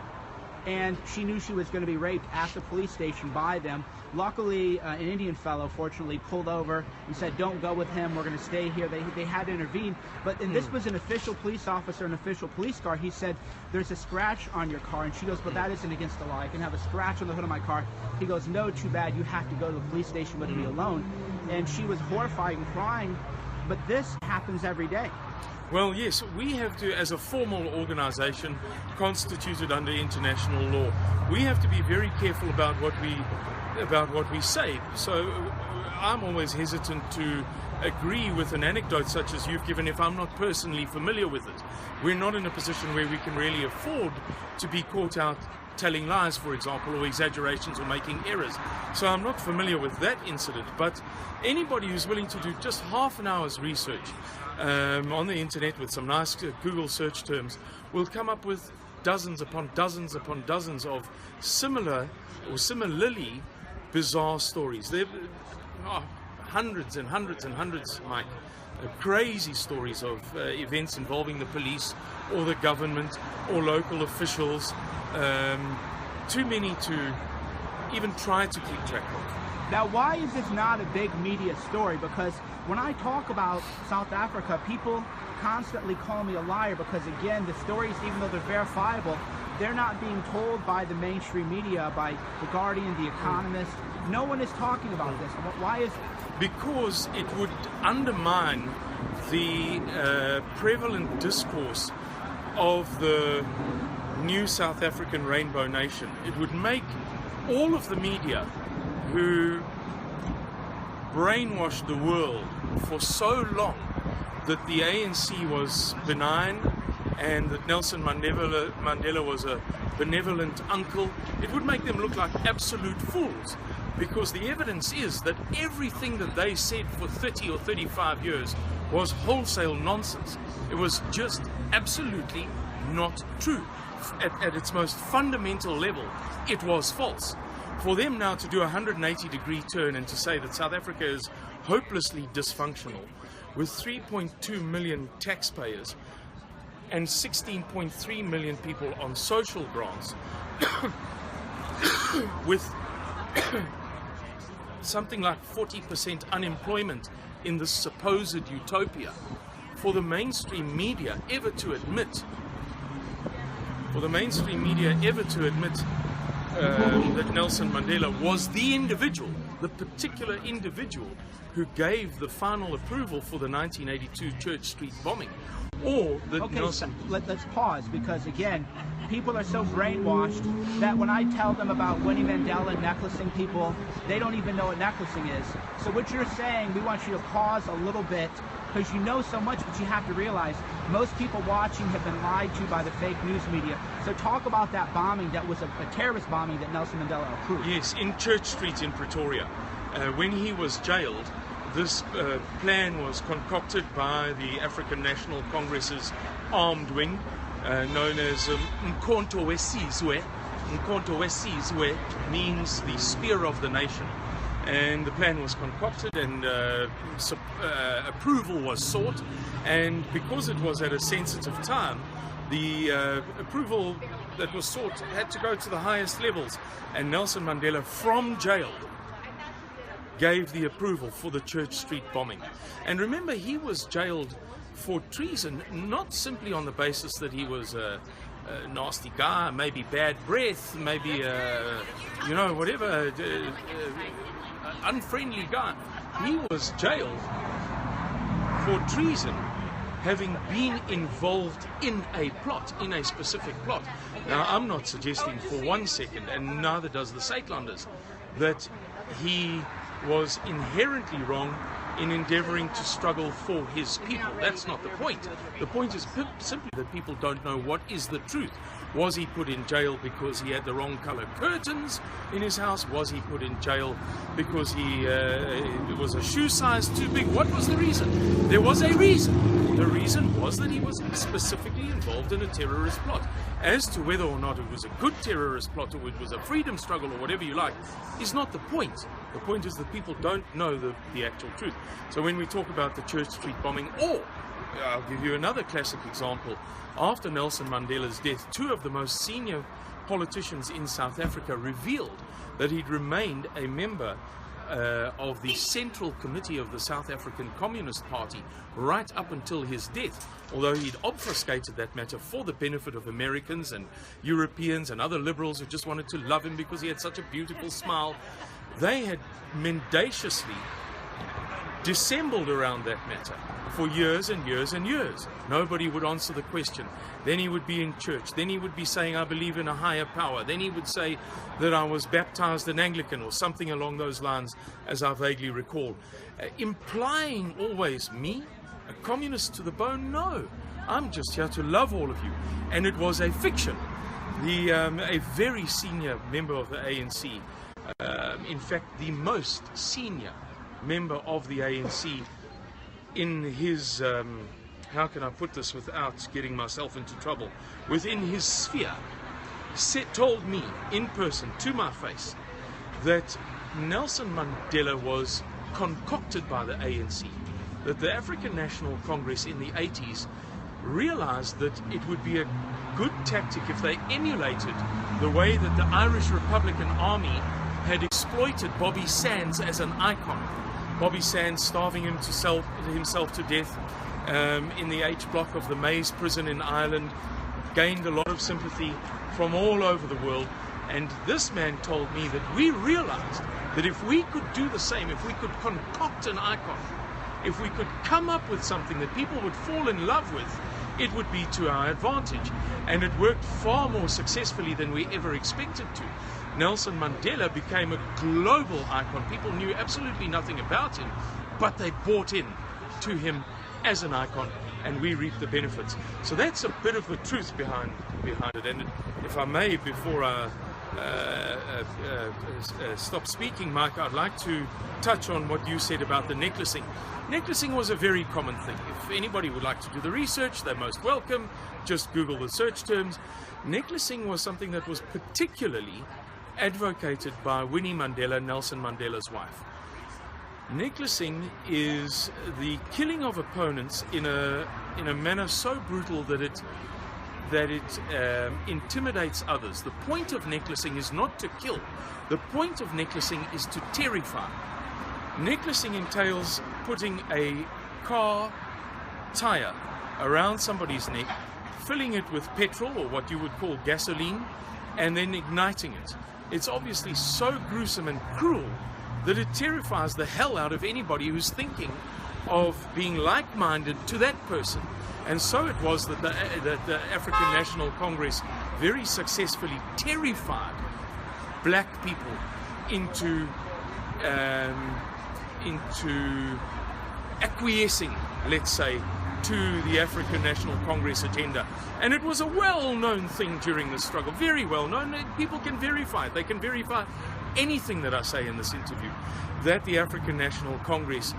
And she knew she was going to be raped at the police station by them. Luckily, an Indian fellow, fortunately, pulled over and said, don't go with him, we're going to stay here. They had to intervene. But and this was an official police officer, an official police car. He said, there's a scratch on your car. And she goes, but that isn't against the law. I can have a scratch on the hood of my car. He goes, no, too bad. You have to go to the police station with me alone. And she was horrified and crying. But this happens every day. Well, yes, we have to, as a formal organization constituted under international law, we have to be very careful about what we say. So I'm always hesitant to agree with an anecdote such as you've given if I'm not personally familiar with it. We're not in a position where we can really afford to be caught out telling lies, for example, or exaggerations or making errors. So I'm not familiar with that incident, but anybody who's willing to do just half an hour's research on the internet with some nice Google search terms will come up with dozens upon dozens upon dozens of similar or similarly bizarre stories. There are hundreds and hundreds and hundreds, Mike, crazy stories of events involving the police or the government or local officials. Too many to even try to keep track of. Now, why is this not a big media story? Because when I talk about South Africa, people constantly call me a liar because, again, the stories, even though they're verifiable, they're not being told by the mainstream media, by The Guardian, The Economist. No one is talking about this. Why is it? Because it would undermine the prevalent discourse of the new South African Rainbow Nation. It would make all of the media who brainwashed the world for so long that the ANC was benign and that Nelson Mandela was a benevolent uncle, it would make them look like absolute fools, because the evidence is that everything that they said for 30 or 35 years was wholesale nonsense. It was just absolutely not true. At its most fundamental level, it was false. For them now to do a 180-degree turn and to say that South Africa is hopelessly dysfunctional, with 3.2 million taxpayers and 16.3 million people on social grants, with something like 40% unemployment in this supposed utopia, for the mainstream media ever to admit that Nelson Mandela was the individual, the particular individual who gave the final approval for the 1982 Church Street bombing, or that Nelson... Let's pause, because again, people are so brainwashed that when I tell them about Winnie Mandela necklacing people, they don't even know what necklacing is. So what you're saying, we want you to pause a little bit, because you know so much, but you have to realize most people watching have been lied to by the fake news media. So talk about that bombing that was a terrorist bombing that Nelson Mandela approved. Yes, in Church Street in Pretoria. When he was jailed, this plan was concocted by the African National Congress's armed wing, known as Umkhonto weSizwe. Umkhonto weSizwe means the spear of the nation. And the plan was concocted, and approval was sought, and because it was at a sensitive time, the approval that was sought had to go to the highest levels, and Nelson Mandela from jail gave the approval for the Church Street bombing. And remember, he was jailed for treason, not simply on the basis that he was a nasty guy, maybe bad breath, maybe whatever, unfriendly guy. He was jailed for treason, having been involved in a plot, in a specific plot. Now, I'm not suggesting for 1 second, and neither does the Suidlanders, that he was inherently wrong in endeavoring to struggle for his people. That's not the point. The point is simply that people don't know what is the truth. Was he put in jail because he had the wrong color curtains in his house? Was he put in jail because he was a shoe size too big? What was the reason? There was a reason. The reason was that he was specifically involved in a terrorist plot. As to whether or not it was a good terrorist plot or it was a freedom struggle or whatever you like, is not the point. The point is that people don't know the actual truth. So when we talk about the Church Street bombing, or I'll give you another classic example. After Nelson Mandela's death, 2 of the most senior politicians in South Africa revealed that he'd remained a member of the Central Committee of the South African Communist Party right up until his death, although he'd obfuscated that matter for the benefit of Americans and Europeans and other liberals who just wanted to love him because he had such a beautiful smile. They had mendaciously dissembled around that matter for years and years and years. Nobody would answer the question. Then he would be in church. Then he would be saying, I believe in a higher power. Then he would say that I was baptized an Anglican or something along those lines, as I vaguely recall. Implying always, me, a communist to the bone? No. I'm just here to love all of you. And it was a fiction. A very senior member of the ANC, in fact, the most senior member of the ANC, in his, how can I put this without getting myself into trouble, within his sphere, told me in person, to my face, that Nelson Mandela was concocted by the ANC, that the African National Congress in the 80s realized that it would be a good tactic if they emulated the way that the Irish Republican Army had exploited Bobby Sands as an icon. Bobby Sands starving himself to death in the H block of the Maze prison in Ireland, gained a lot of sympathy from all over the world. And this man told me that we realized that if we could do the same, if we could concoct an icon, if we could come up with something that people would fall in love with, it would be to our advantage. And it worked far more successfully than we ever expected to. Nelson Mandela became a global icon. People knew absolutely nothing about him, but they bought in to him as an icon, and we reap the benefits. So that's a bit of the truth behind it. And if I may, before I stop speaking, Mike, I'd like to touch on what you said about the necklacing. Necklacing was a very common thing. If anybody would like to do the research, they're most welcome. Just Google the search terms. Necklacing was something that was particularly advocated by Winnie Mandela, Nelson Mandela's wife. Necklacing is the killing of opponents in a manner so brutal that it intimidates others. The point of necklacing is not to kill. The point of necklacing is to terrify. Necklacing entails putting a car tire around somebody's neck, filling it with petrol or what you would call gasoline, and then igniting it. It's obviously so gruesome and cruel that it terrifies the hell out of anybody who's thinking of being like-minded to that person. And so it was that the African National Congress very successfully terrified black people into acquiescing, let's say, to the African National Congress agenda. And it was a well-known thing during the struggle, very well-known. People can verify it. They can verify anything that I say in this interview, that the African National Congress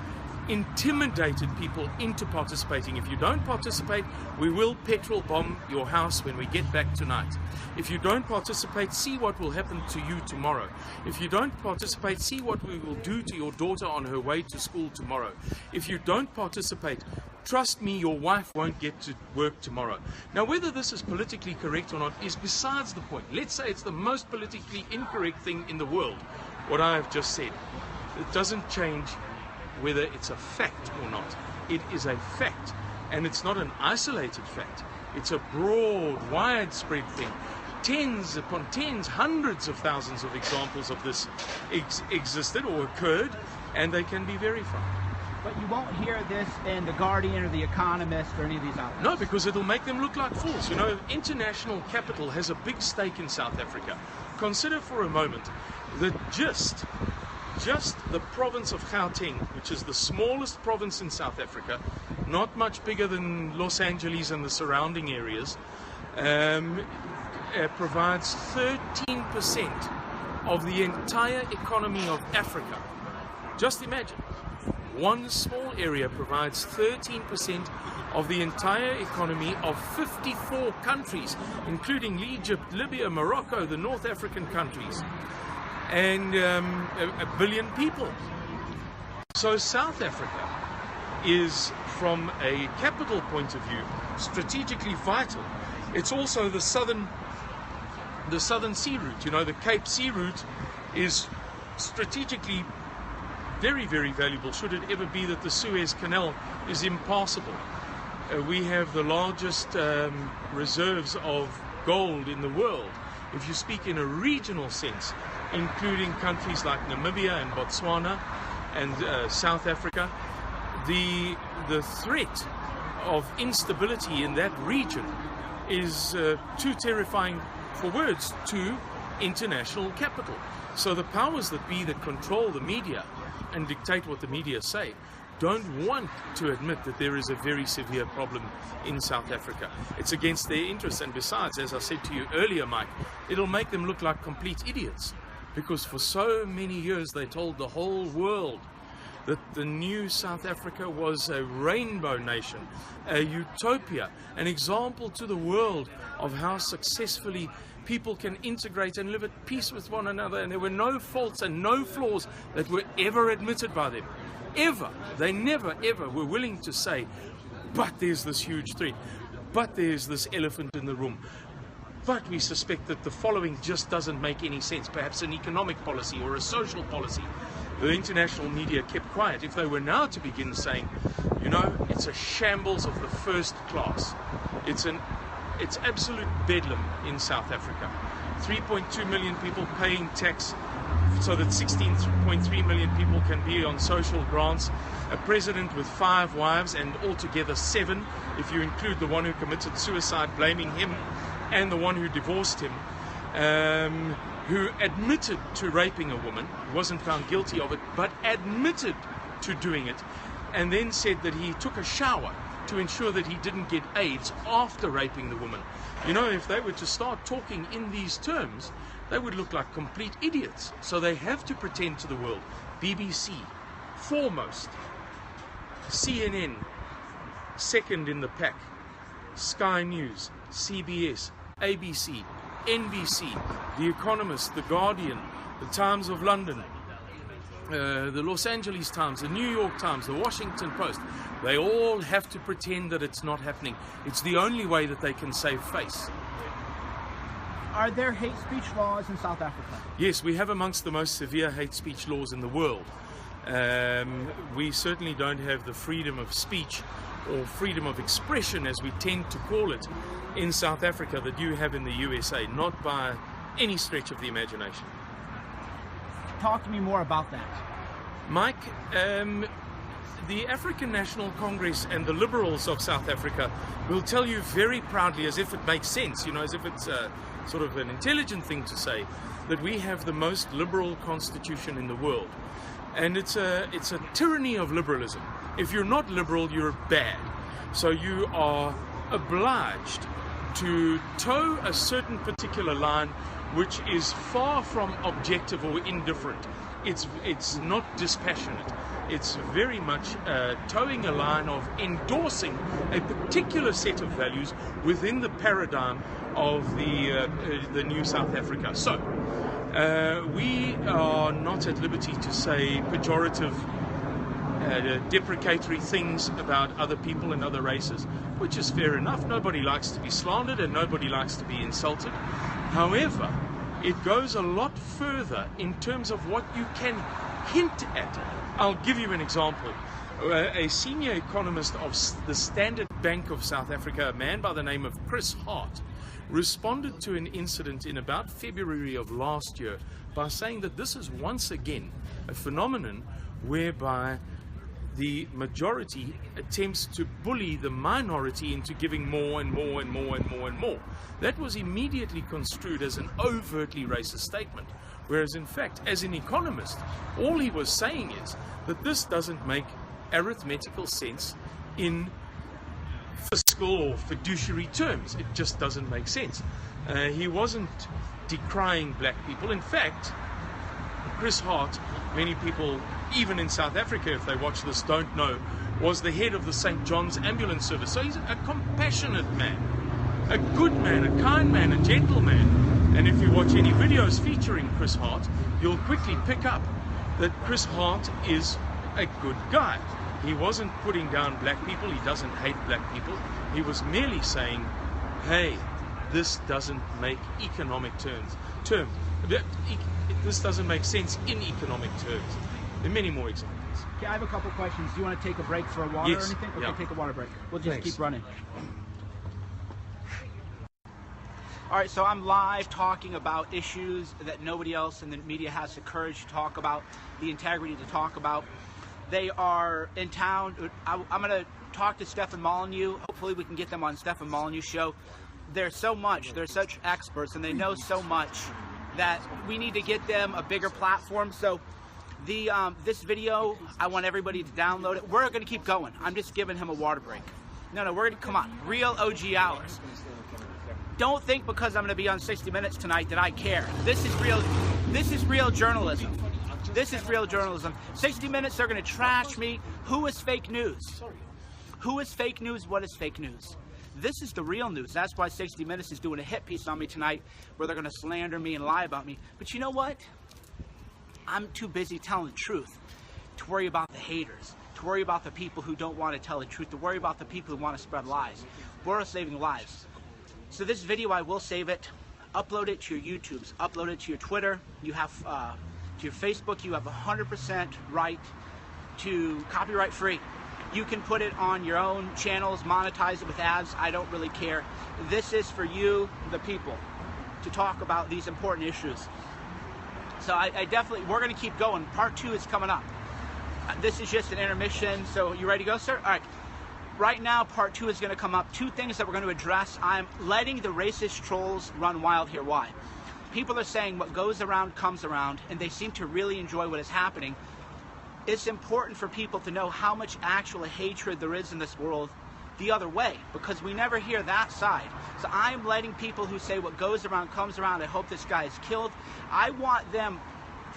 intimidated people into participating. If you don't participate, we will petrol bomb your house when we get back tonight. If you don't participate, see what will happen to you tomorrow. If you don't participate, see what we will do to your daughter on her way to school tomorrow. If you don't participate, trust me, your wife won't get to work tomorrow. Now, whether this is politically correct or not is besides the point. Let's say it's the most politically incorrect thing in the world, what I have just said. It doesn't change whether it's a fact or not. It is a fact, and it's not an isolated fact. It's a broad, widespread thing. Tens upon tens, hundreds of thousands of examples of this existed or occurred, and they can be verified. But you won't hear this in The Guardian or The Economist or any of these outlets. No, because it'll make them look like fools. You know, international capital has a big stake in South Africa. Consider for a moment that just the province of Gauteng, which is the smallest province in South Africa, not much bigger than Los Angeles and the surrounding areas, provides 13% of the entire economy of Africa. Just imagine. One small area provides 13% of the entire economy of 54 countries, including Egypt, Libya, Morocco, the North African countries, and a billion people. So South Africa is, from a capital point of view, strategically vital. It's also the southern sea route. You know, the Cape Sea route is strategically very, very valuable, should it ever be that the Suez Canal is impassable. We have the largest reserves of gold in the world, if you speak in a regional sense, including countries like Namibia and Botswana and South Africa. The threat of instability in that region is too terrifying for words to international capital. So the powers that be that control the media and dictate what the media say don't want to admit that there is a very severe problem in South Africa. It's against their interests, and besides, as I said to you earlier, Mike, it'll make them look like complete idiots, because for so many years they told the whole world that the new South Africa was a rainbow nation, a utopia, an example to the world of how successfully people can integrate and live at peace with one another, and there were no faults and no flaws that were ever admitted by them. Ever. They never, ever were willing to say, but there's this huge threat, but there's this elephant in the room, but we suspect that the following just doesn't make any sense, perhaps an economic policy or a social policy. The international media kept quiet. If they were now to begin saying, you know, it's a shambles of the first class, it's absolute bedlam in South Africa. 3.2 million people paying tax so that 16.3 million people can be on social grants, a president with 5 wives and altogether 7 if you include the one who committed suicide blaming him and the one who divorced him, who admitted to raping a woman, wasn't found guilty of it, but admitted to doing it, and then said that he took a shower to ensure that he didn't get AIDS after raping the woman. You know, if they were to start talking in these terms, they would look like complete idiots. So they have to pretend to the world. BBC, foremost. CNN, second in the pack. Sky News, CBS, ABC, NBC, The Economist, The Guardian, The Times of London, the Los Angeles Times, the New York Times, the Washington Post. They all have to pretend that it's not happening. It's the only way that they can save face. Are there hate speech laws in South Africa? Yes, we have amongst the most severe hate speech laws in the world. We certainly don't have the freedom of speech or freedom of expression, as we tend to call it, in South Africa that you have in the USA, not by any stretch of the imagination. Talk to me more about that. Mike, the African National Congress and the liberals of South Africa will tell you very proudly, as if it makes sense, you know, as if it's sort of an intelligent thing to say, that we have the most liberal constitution in the world. And it's a tyranny of liberalism. If you're not liberal, you're bad. So you are obliged to toe a certain particular line which is far from objective or indifferent. It's not dispassionate. It's very much towing a line of endorsing a particular set of values within the paradigm of the new South Africa. So we are not at liberty to say pejorative, deprecatory things about other people and other races, which is fair enough. Nobody likes to be slandered and nobody likes to be insulted. However, it goes a lot further in terms of what you can hint at. I'll give you an example. A senior economist of the Standard Bank of South Africa, a man by the name of Chris Hart, responded to an incident in about February of last year by saying that this is once again a phenomenon whereby the majority attempts to bully the minority into giving more and more and more and more and more. That was immediately construed as an overtly racist statement, whereas in fact, as an economist, all he was saying is that this doesn't make arithmetical sense in fiscal or fiduciary terms. It just doesn't make sense. He wasn't decrying black people. In fact, Chris Hart, many people, even in South Africa, if they watch this, don't know, was the head of the St. John's ambulance service. So he's a compassionate man, a good man, a kind man, a gentleman. And if you watch any videos featuring Chris Hart, you'll quickly pick up that Chris Hart is a good guy. He wasn't putting down black people. He doesn't hate black people. He was merely saying, hey, this doesn't make economic terms. This doesn't make sense in economic terms. There are many more examples. Okay, I have a couple questions. Do you want to take a break for a water or anything? Okay, yeah. Take a water break. We'll just Thanks. keep running. All right, so I'm live talking about issues that nobody else in the media has the courage to talk about, the integrity to talk about. They are in town. I'm going to talk to Stefan Molyneux. Hopefully we can get them on Stefan Molyneux's show. There's so much. They're such experts, and they know so much that we need to get them a bigger platform. So this video, I want everybody to download it. We're going to keep going. I'm just giving him a water break. No, we're going to, come on, real OG hours. Don't think because I'm going to be on 60 Minutes tonight that I care. This is real journalism. This is real journalism. 60 Minutes, they're going to trash me. Who is fake news? Who is fake news? What is fake news? This is the real news. That's why 60 Minutes is doing a hit piece on me tonight where they're going to slander me and lie about me. But you know what? I'm too busy telling the truth to worry about the haters, to worry about the people who don't want to tell the truth, to worry about the people who want to spread lies. We're saving lives. So this video, I will save it, upload it to your YouTubes, upload it to your Twitter. You have to your Facebook. You have 100% right to copyright free. You can put it on your own channels, monetize it with ads. I don't really care. This is for you, the people, to talk about these important issues. So I definitely, we're going to keep going. Part 2 is coming up. This is just an intermission. So you ready to go, sir? All right. Right now, part 2 is going to come up. 2 things that we're going to address. I'm letting the racist trolls run wild here. Why? People are saying what goes around comes around, and they seem to really enjoy what is happening. It's important for people to know how much actual hatred there is in this world the other way, because we never hear that side. So I'm letting people who say what goes around comes around, I hope this guy is killed. I want them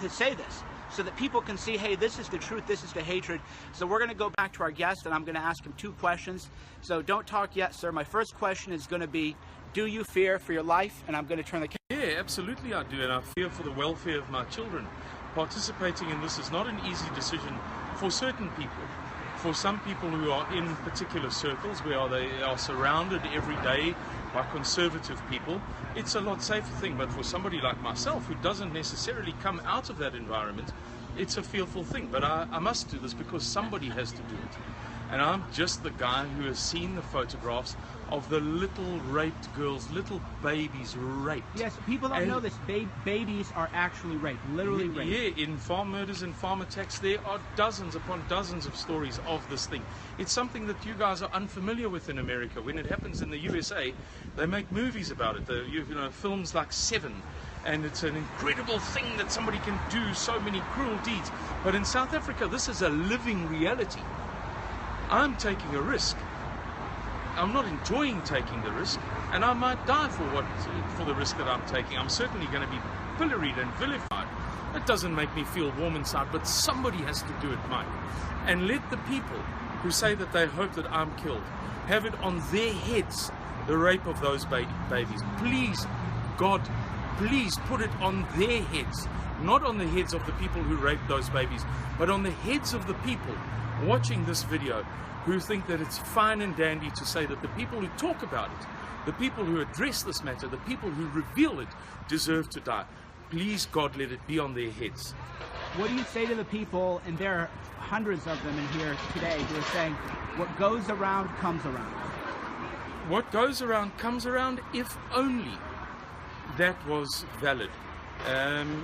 to say this so that people can see, hey, this is the truth, this is the hatred. So we're going to go back to our guest, and I'm going to ask him 2 questions. So don't talk yet, sir. My first question is going to be, do you fear for your life? And I'm going to turn the camera. Yeah, absolutely I do, and I fear for the welfare of my children. Participating in this is not an easy decision for certain people. For some people who are in particular circles where they are surrounded every day by conservative people, it's a lot safer thing. But for somebody like myself who doesn't necessarily come out of that environment, it's a fearful thing. But I must do this because somebody has to do it. And I'm just the guy who has seen the photographs of the little raped girls, little babies raped. Yes, people don't know this. Babies are actually raped, literally raped. Yeah, in farm murders and farm attacks, there are dozens upon dozens of stories of this thing. It's something that you guys are unfamiliar with in America. When it happens in the USA, they make movies about it. You know, films like Seven. And it's an incredible thing that somebody can do so many cruel deeds. But in South Africa, this is a living reality. I'm taking a risk. I'm not enjoying taking the risk, and I might die for the risk that I'm taking. I'm certainly going to be pilloried and vilified. That doesn't make me feel warm inside, but somebody has to do it, Mike. And let the people who say that they hope that I'm killed have it on their heads, the rape of those babies. Please, God, please put it on their heads, not on the heads of the people who raped those babies, but on the heads of the people watching this video who think that it's fine and dandy to say that the people who talk about it, the people who address this matter, the people who reveal it, deserve to die. Please, God, let it be on their heads. What do you say to the people, and there are hundreds of them in here today, who are saying, what goes around comes around? What goes around comes around, if only that was valid.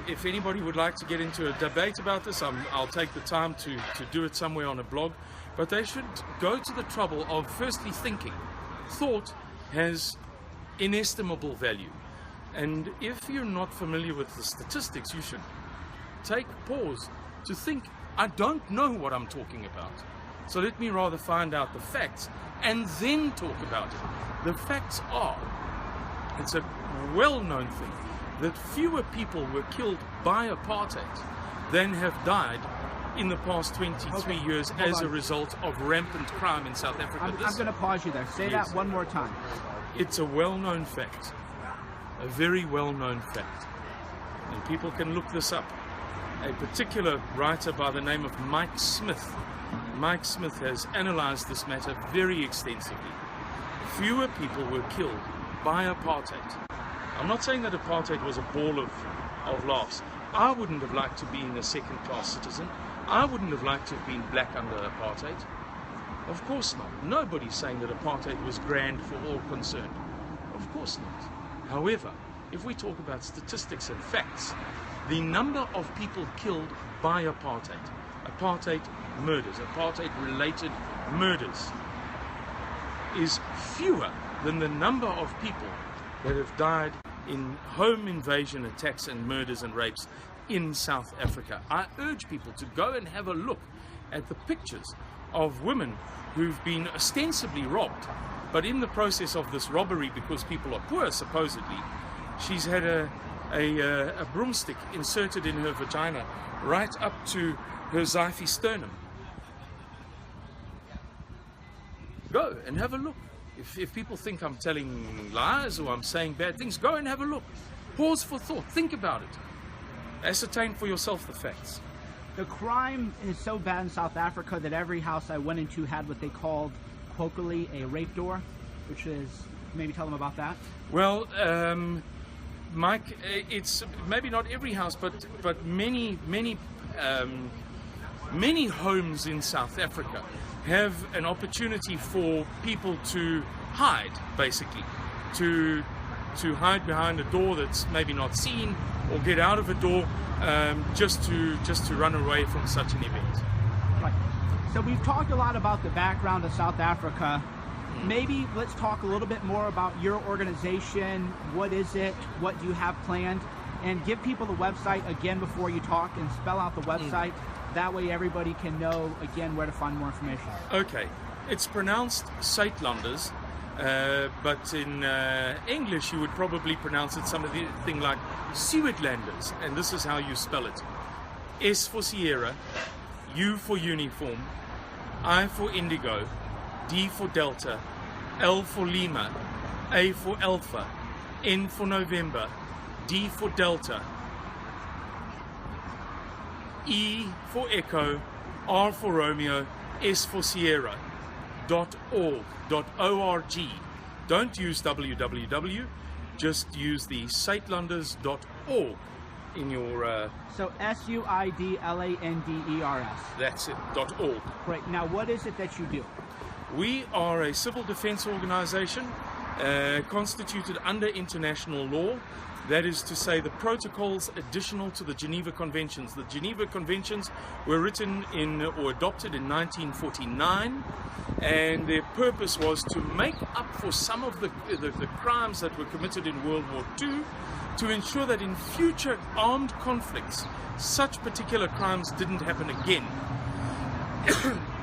If anybody would like to get into a debate about this, I'll take the time to do it somewhere on a blog. But they should go to the trouble of firstly thinking. Thought has inestimable value. And if you're not familiar with the statistics, you should take pause to think, I don't know what I'm talking about. So let me rather find out the facts and then talk about it. The facts are, it's a well-known thing, that fewer people were killed by apartheid than have died in the past 23 years as a result of rampant crime in South Africa. I'm going to pause you there. Say that one more time. It's a well-known fact, a very well-known fact, and people can look this up. A particular writer by the name of Mike Smith has analyzed this matter very extensively. Fewer people were killed by apartheid. I'm not saying that apartheid was a ball of laughs. I wouldn't have liked to be a second-class citizen. I wouldn't have liked to have been black under apartheid. Of course not. Nobody's saying that apartheid was grand for all concerned. Of course not. However, if we talk about statistics and facts, the number of people killed by apartheid murders, apartheid-related murders, is fewer than the number of people that have died in home invasion attacks and murders and rapes in South Africa. I urge people to go and have a look at the pictures of women who've been ostensibly robbed, but in the process of this robbery, because people are poor supposedly, she's had a a broomstick inserted in her vagina right up to her xiphy sternum. Go and have a look. If people think I'm telling lies or I'm saying bad things, go and have a look. Pause for thought. Think about it. Ascertain for yourself the facts. The crime is so bad in South Africa that every house I went into had what they called colloquially a rape door, which is, maybe tell them about that. Well, Mike, it's maybe not every house, but many homes in South Africa have an opportunity for people to hide, basically, to hide behind a door that's maybe not seen, or get out of a door just to run away from such an event. Right. So we've talked a lot about the background of South Africa. Maybe let's talk a little bit more about your organization. What is it? What do you have planned? And give people the website again before you talk, and spell out the website. That way everybody can know, again, where to find more information. Okay. It's pronounced Suidlanders, but in English you would probably pronounce it something like Suidlanders, and this is how you spell it. S for Sierra, U for uniform, I for indigo, D for Delta, L for Lima, A for Alpha, N for November, D for Delta, E for Echo, R for Romeo, S for Sierra, .org. Don't use www, just use the Suidlanders.org in your... So SUIDLANDERS. That's it, .org. Great. Now, what is it that you do? We are a civil defense organization constituted under international law. That is to say, the protocols additional to the Geneva Conventions. The Geneva Conventions were written or adopted in 1949, and their purpose was to make up for some of the crimes that were committed in World War II, to ensure that in future armed conflicts, such particular crimes didn't happen again.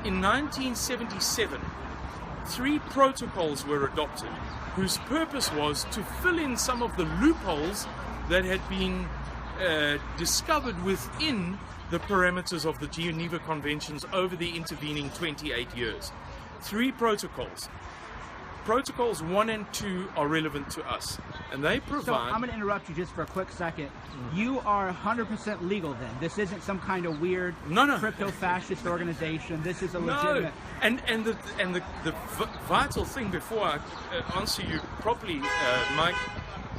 In 1977, 3 protocols were adopted, whose purpose was to fill in some of the loopholes that had been discovered within the parameters of the Geneva Conventions over the intervening 28 years. 3 protocols. Protocols 1 and 2 are relevant to us, and they provide... So I'm going to interrupt you just for a quick second. You are 100% legal then. This isn't some kind of weird crypto-fascist organization. This is a legitimate... No, and the vital thing before I answer you properly, Mike,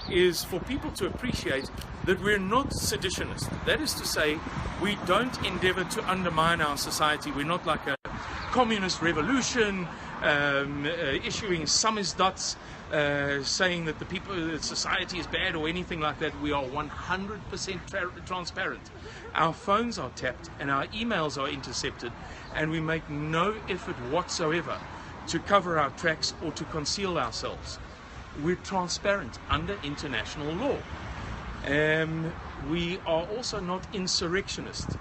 is for people to appreciate that we're not seditionists. That is to say, we don't endeavor to undermine our society. We're not like a communist revolution, issuing samizdat, saying that society is bad or anything like that. We are 100% transparent. Our phones are tapped and our emails are intercepted, and we make no effort whatsoever to cover our tracks or to conceal ourselves. We're transparent under international law. We are also not insurrectionist,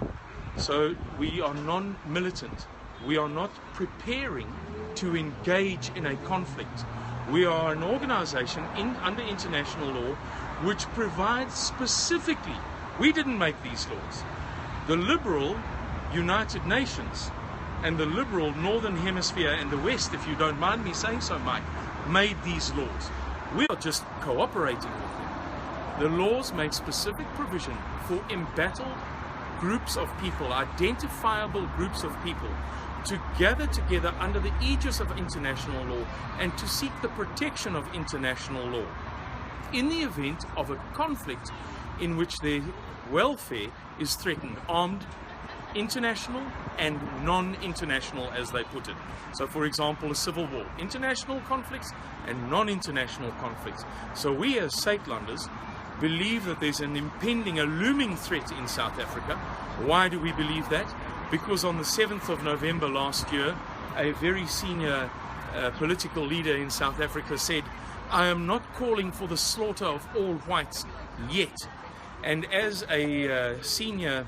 so we are non-militant. We are not preparing to engage in a conflict. We are an organization under international law which provides specifically, we didn't make these laws, the liberal United Nations and the liberal Northern Hemisphere and the West, if you don't mind me saying so, Mike, made these laws. We are just cooperating with them. The laws make specific provision for embattled groups of people, identifiable groups of people, to gather together under the aegis of international law and to seek the protection of international law in the event of a conflict in which their welfare is threatened, armed, international and non-international, as they put it. So, for example, a civil war, international conflicts and non-international conflicts. So we as Suidlanders believe that there's an impending, a looming threat in South Africa. Why do we believe that? Because on the 7th of November last year, a very senior political leader in South Africa said, "I am not calling for the slaughter of all whites yet." And as a senior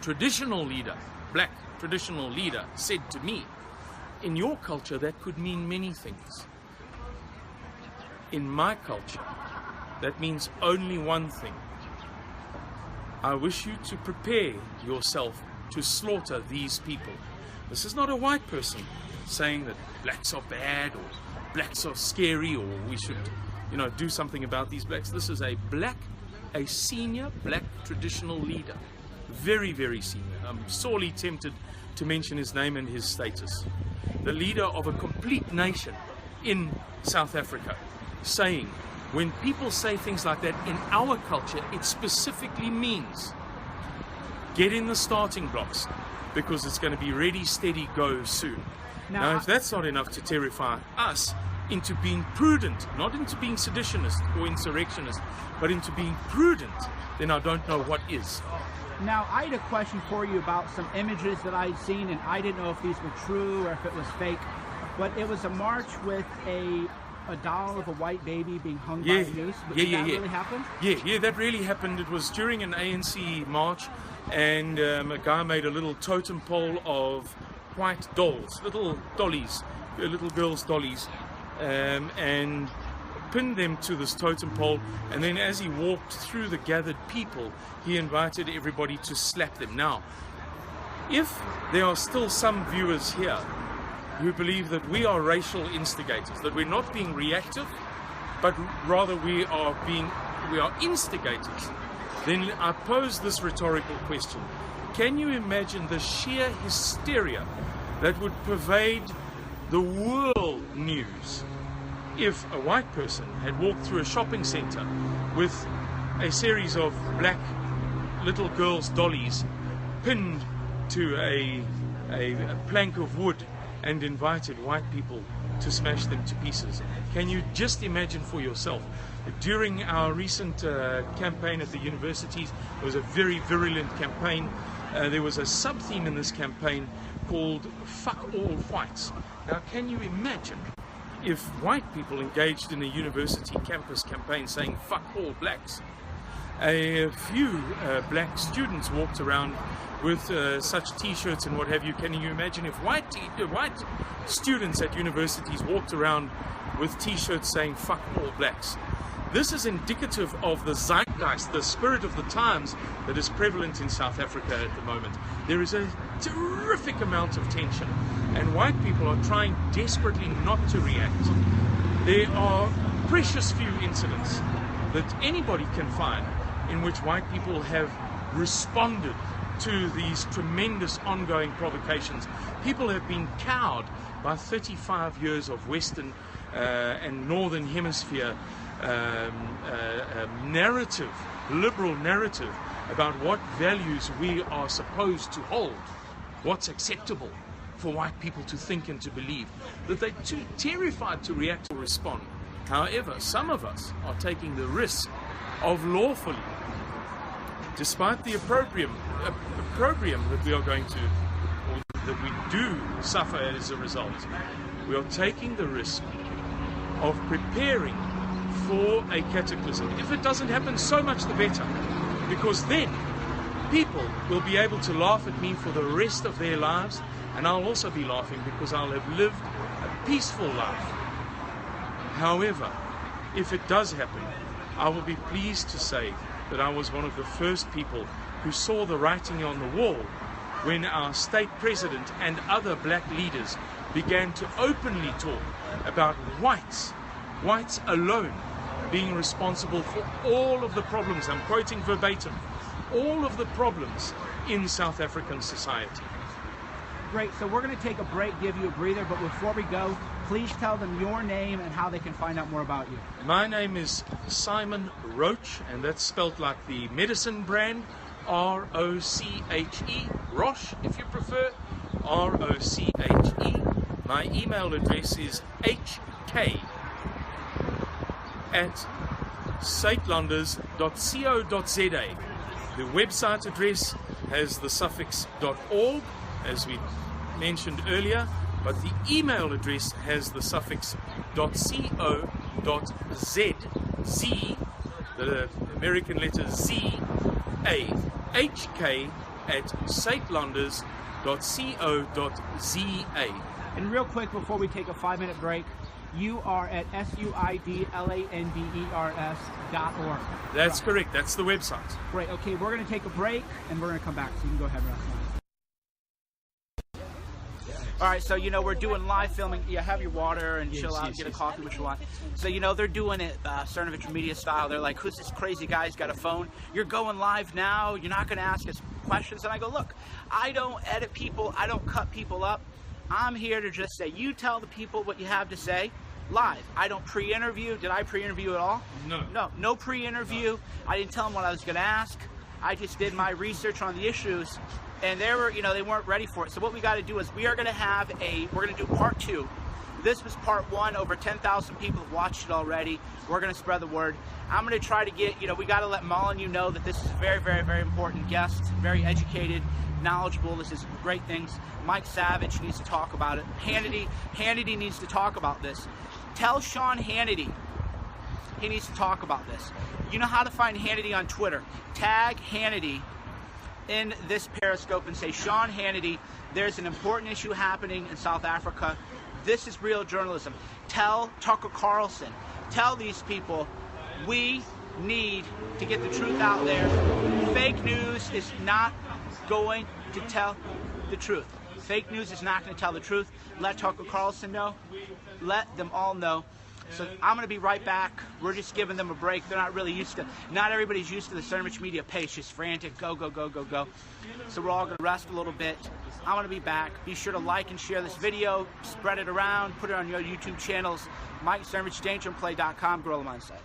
traditional leader, black traditional leader, said to me, "In your culture, that could mean many things. In my culture, that means only one thing. I wish you to prepare yourself to slaughter these people. This is not a white person saying that blacks are bad or blacks are scary or we should, do something about these blacks. This is a senior black traditional leader. Very, very senior. I'm sorely tempted to mention his name and his status. The leader of a complete nation in South Africa, saying, when people say things like that in our culture, it specifically means get in the starting blocks because it's going to be ready, steady, go soon. Now, if that's not enough to terrify us into being prudent, not into being seditionist or insurrectionist, but into being prudent, then I don't know what is. Now, I had a question for you about some images that I'd seen, and I didn't know if these were true or if it was fake, but it was a march with a doll of a white baby being hung by a noose. Did that really happen? Yeah, that really happened. It was during an ANC march, and a guy made a little totem pole of white dolls, little dollies, little girls' dollies, and pinned them to this totem pole, and then as he walked through the gathered people, he invited everybody to slap them. Now, if there are still some viewers here who believe that we are racial instigators, that we're not being reactive, but rather we are instigators, then I pose this rhetorical question. Can you imagine the sheer hysteria that would pervade the world news if a white person had walked through a shopping center with a series of black little girls' dollies pinned to a plank of wood and invited white people to smash them to pieces? Can you just imagine for yourself? During our recent campaign at the universities, it was a very virulent campaign. There was a sub-theme in this campaign called Fuck All Whites. Now, can you imagine if white people engaged in a university campus campaign saying fuck all blacks? A few black students walked around with such t-shirts and what have you. Can you imagine if white students at universities walked around with t-shirts saying fuck all blacks? This is indicative of the zeitgeist, the spirit of the times that is prevalent in South Africa at the moment. There is a terrific amount of tension, and white people are trying desperately not to react. There are precious few incidents that anybody can find in which white people have responded to these tremendous ongoing provocations. People have been cowed by 35 years of Western and Northern Hemisphere narrative, liberal narrative about what values we are supposed to hold, what's acceptable for white people to think and to believe, that they're too terrified to react or respond. However, some of us are taking the risk of lawfully, despite the opprobrium that we are going to, or that we do suffer as a result, we are taking the risk of preparing for a cataclysm. If it doesn't happen, so much the better, because then people will be able to laugh at me for the rest of their lives, and I'll also be laughing because I'll have lived a peaceful life. However, if it does happen, I will be pleased to say that I was one of the first people who saw the writing on the wall when our state president and other black leaders began to openly talk about whites alone being responsible for all of the problems, I'm quoting verbatim, all of the problems in South African society. Great, so we're going to take a break, give you a breather, but before we go, please tell them your name and how they can find out more about you. My name is Simon Roche, and that's spelled like the medicine brand, R-O-C-H-E, Roche if you prefer, R-O-C-H-E. My email address is hk@suidlanders.co.za. The website address has the suffix .org, as we mentioned earlier, but the email address has the suffix .co.z, Z, the American letter Z, A, hk@suidlanders.co.za. And real quick before we take a 5-minute break, You are at suidlanders.org. That's correct. That's the website. Great. Okay, we're going to take a break, and we're going to come back. So you can go ahead, Russ. All right, so, you know, we're doing live filming. You have your water and chill out, get a coffee, what you want. So, you know, they're doing it Cernovich media style. They're like, who's this crazy guy? He's got a phone. You're going live now. You're not going to ask us questions. And I go, look, I don't edit people. I don't cut people up. I'm here to just say, you tell the people what you have to say live. I don't pre-interview. Did I pre-interview at all? No. No pre-interview. I didn't tell them what I was going to ask. I just did my research on the issues. And they were, you know, they weren't ready for it. So what we got to do is we're going to do part 2. This was part 1. Over 10,000 people have watched it already. We're going to spread the word. I'm going to try to get, you know, we got to let Molyneux know that this is a very, very, very important guest, very educated, knowledgeable. This is great things. Mike Savage needs to talk about it. Hannity needs to talk about this. Tell Sean Hannity he needs to talk about this. You know how to find Hannity on Twitter. Tag Hannity in this Periscope and say, Sean Hannity, there's an important issue happening in South Africa. This is real journalism. Tell Tucker Carlson, tell these people, we need to get the truth out there. Fake news is not going to tell the truth. Fake news is not going to tell the truth. Let Tucker Carlson know. Let them all know. So I'm going to be right back. We're just giving them a break. They're not really used to, not everybody's used to the Cernovich media pace, just frantic, go, go, go, go, go. So we're all going to rest a little bit. I'm going to be back. Be sure to like and share this video, spread it around, put it on your YouTube channels. Mike Cernovich, DangeroandPlay.com, Gorilla Mindset.